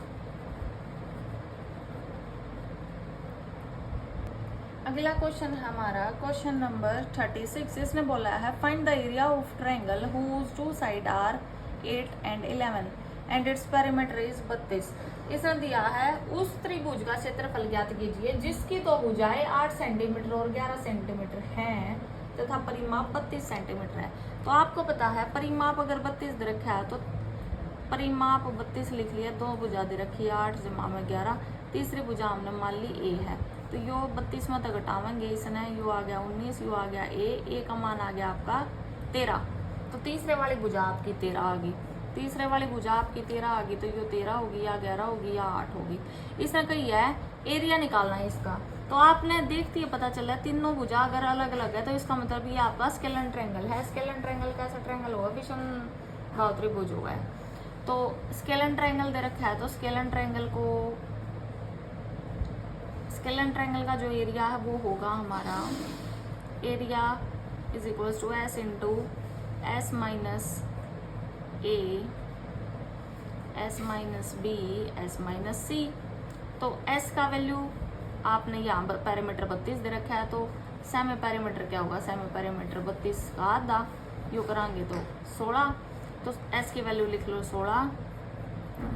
अगला क्वेश्चन हमारा क्वेश्चन नंबर 36, इसने बोला है find the area of triangle whose two side are 8 and 11 and its perimeter is 32। इसने दिया है उस त्रिभुज का क्षेत्रफल ज्ञात कीजिए जिसकी दो भुजाएं 8 सेंटीमीटर और 11 सेंटीमीटर हैं तथा परिमाप 32 सेंटीमीटर है। तो आपको पता है परिमाप अगर 32 दे रखा है तो परिमाप 32 लिख लिया, दो भुजा दे रखी है 8 जमा में 11, तीसरी भुजा हमने मान ली ए है, तो यो 32 में तो घटावेंगे इसने, यो आ गया 19, यो आ गया ए का मान आ गया आपका 13, तो तीसरे वाली भुजा आपकी 13 आ गई, तीसरे वाली भुजा आपकी 13 आ गई, तो ये 13 होगी या 11 होगी या 8 होगी। इसने कही है एरिया निकालना है इसका, तो आपने देखती है पता चला तीनों भुजा अगर अलग अलग है तो इसका मतलब ये आपका स्केलन ट्रायंगल है। स्केलन ट्रायंगल कैसा ट्रायंगल होगा, विषम त्रिभुज होगा। तो स्केलन ट्रायंगल दे रखा है, तो स्केलन ट्रायंगल का जो एरिया है वो होगा हमारा area is equal to S into S minus A S minus B S minus C. तो एस का वैल्यू आपने यहाँ पैरामीटर 32 दे रखा है, तो सेमी पैरामीटर क्या होगा, सेमी पैरामीटर 32 का आधा, यो करांगे तो 16, तो एस की वैल्यू लिख लो 16,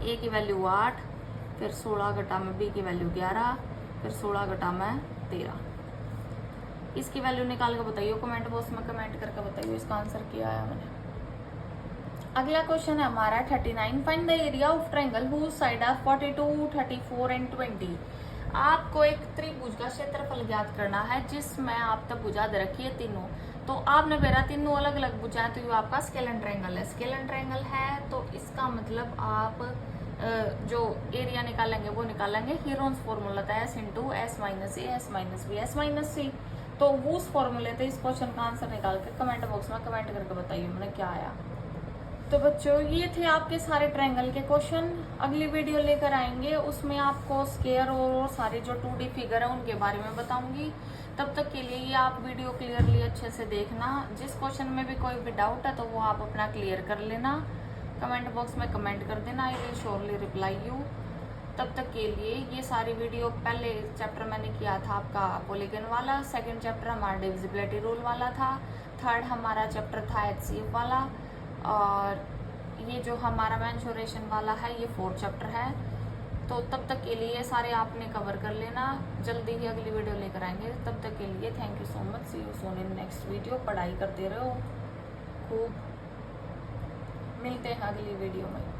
ए की वैल्यू 8, फिर 16 घटा में बी की वैल्यू 11, फिर 16 घटा में 13। इसकी वैल्यू निकाल के बताइए, कमेंट बॉक्स में कमेंट करके बताइए इसका आंसर क्या आया मैंने। अगला क्वेश्चन है हमारा 39, find the area of triangle whose side are 42, 34 and 20। आपको एक त्रिभुज का क्षेत्रफल ज्ञात करना है जिसमें आप तक भुजा दे रखी है तीनों, तो आपने मेरा तीनों अलग अलग भुजाएं, तो ये आपका स्केलन ट्रायंगल है। स्केलन ट्रायंगल है तो इसका मतलब आप जो एरिया निकालेंगे वो निकालेंगे हीरोन्स फॉर्मूला था S into S minus A S minus B S minus C. तो वो उस फॉर्मूले थे इस क्वेश्चन का आंसर निकाल के कमेंट बॉक्स में कमेंट करके बताइए मैंने क्या आया। तो बच्चों ये थे आपके सारे ट्रायंगल के क्वेश्चन। अगली वीडियो लेकर आएंगे, उसमें आपको स्क्वायर और सारे जो 2D फिगर है उनके बारे में बताऊंगी। तब तक के लिए ये आप वीडियो क्लियरली अच्छे से देखना। जिस क्वेश्चन में भी कोई भी डाउट है तो वो आप अपना क्लियर कर लेना, कमेंट बॉक्स में कमेंट कर देना, I will surely reply you. तब तक के लिए ये सारी वीडियो, पहले चैप्टर मैंने किया था आपका पॉलीगन वाला, सेकंड चैप्टर हमारा डिविजिबिलिटी रूल वाला था, थर्ड हमारा चैप्टर था HCF वाला, और ये जो हमारा मेंसुरेशन वाला है ये फोर्थ चैप्टर है। तो तब तक के लिए सारे आपने कवर कर लेना। जल्दी ही अगली वीडियो लेकर आएंगे, तब तक के लिए thank you so much. See you soon in next video. पढ़ाई करते रहो खूब, मिलते हैं अगली वीडियो में।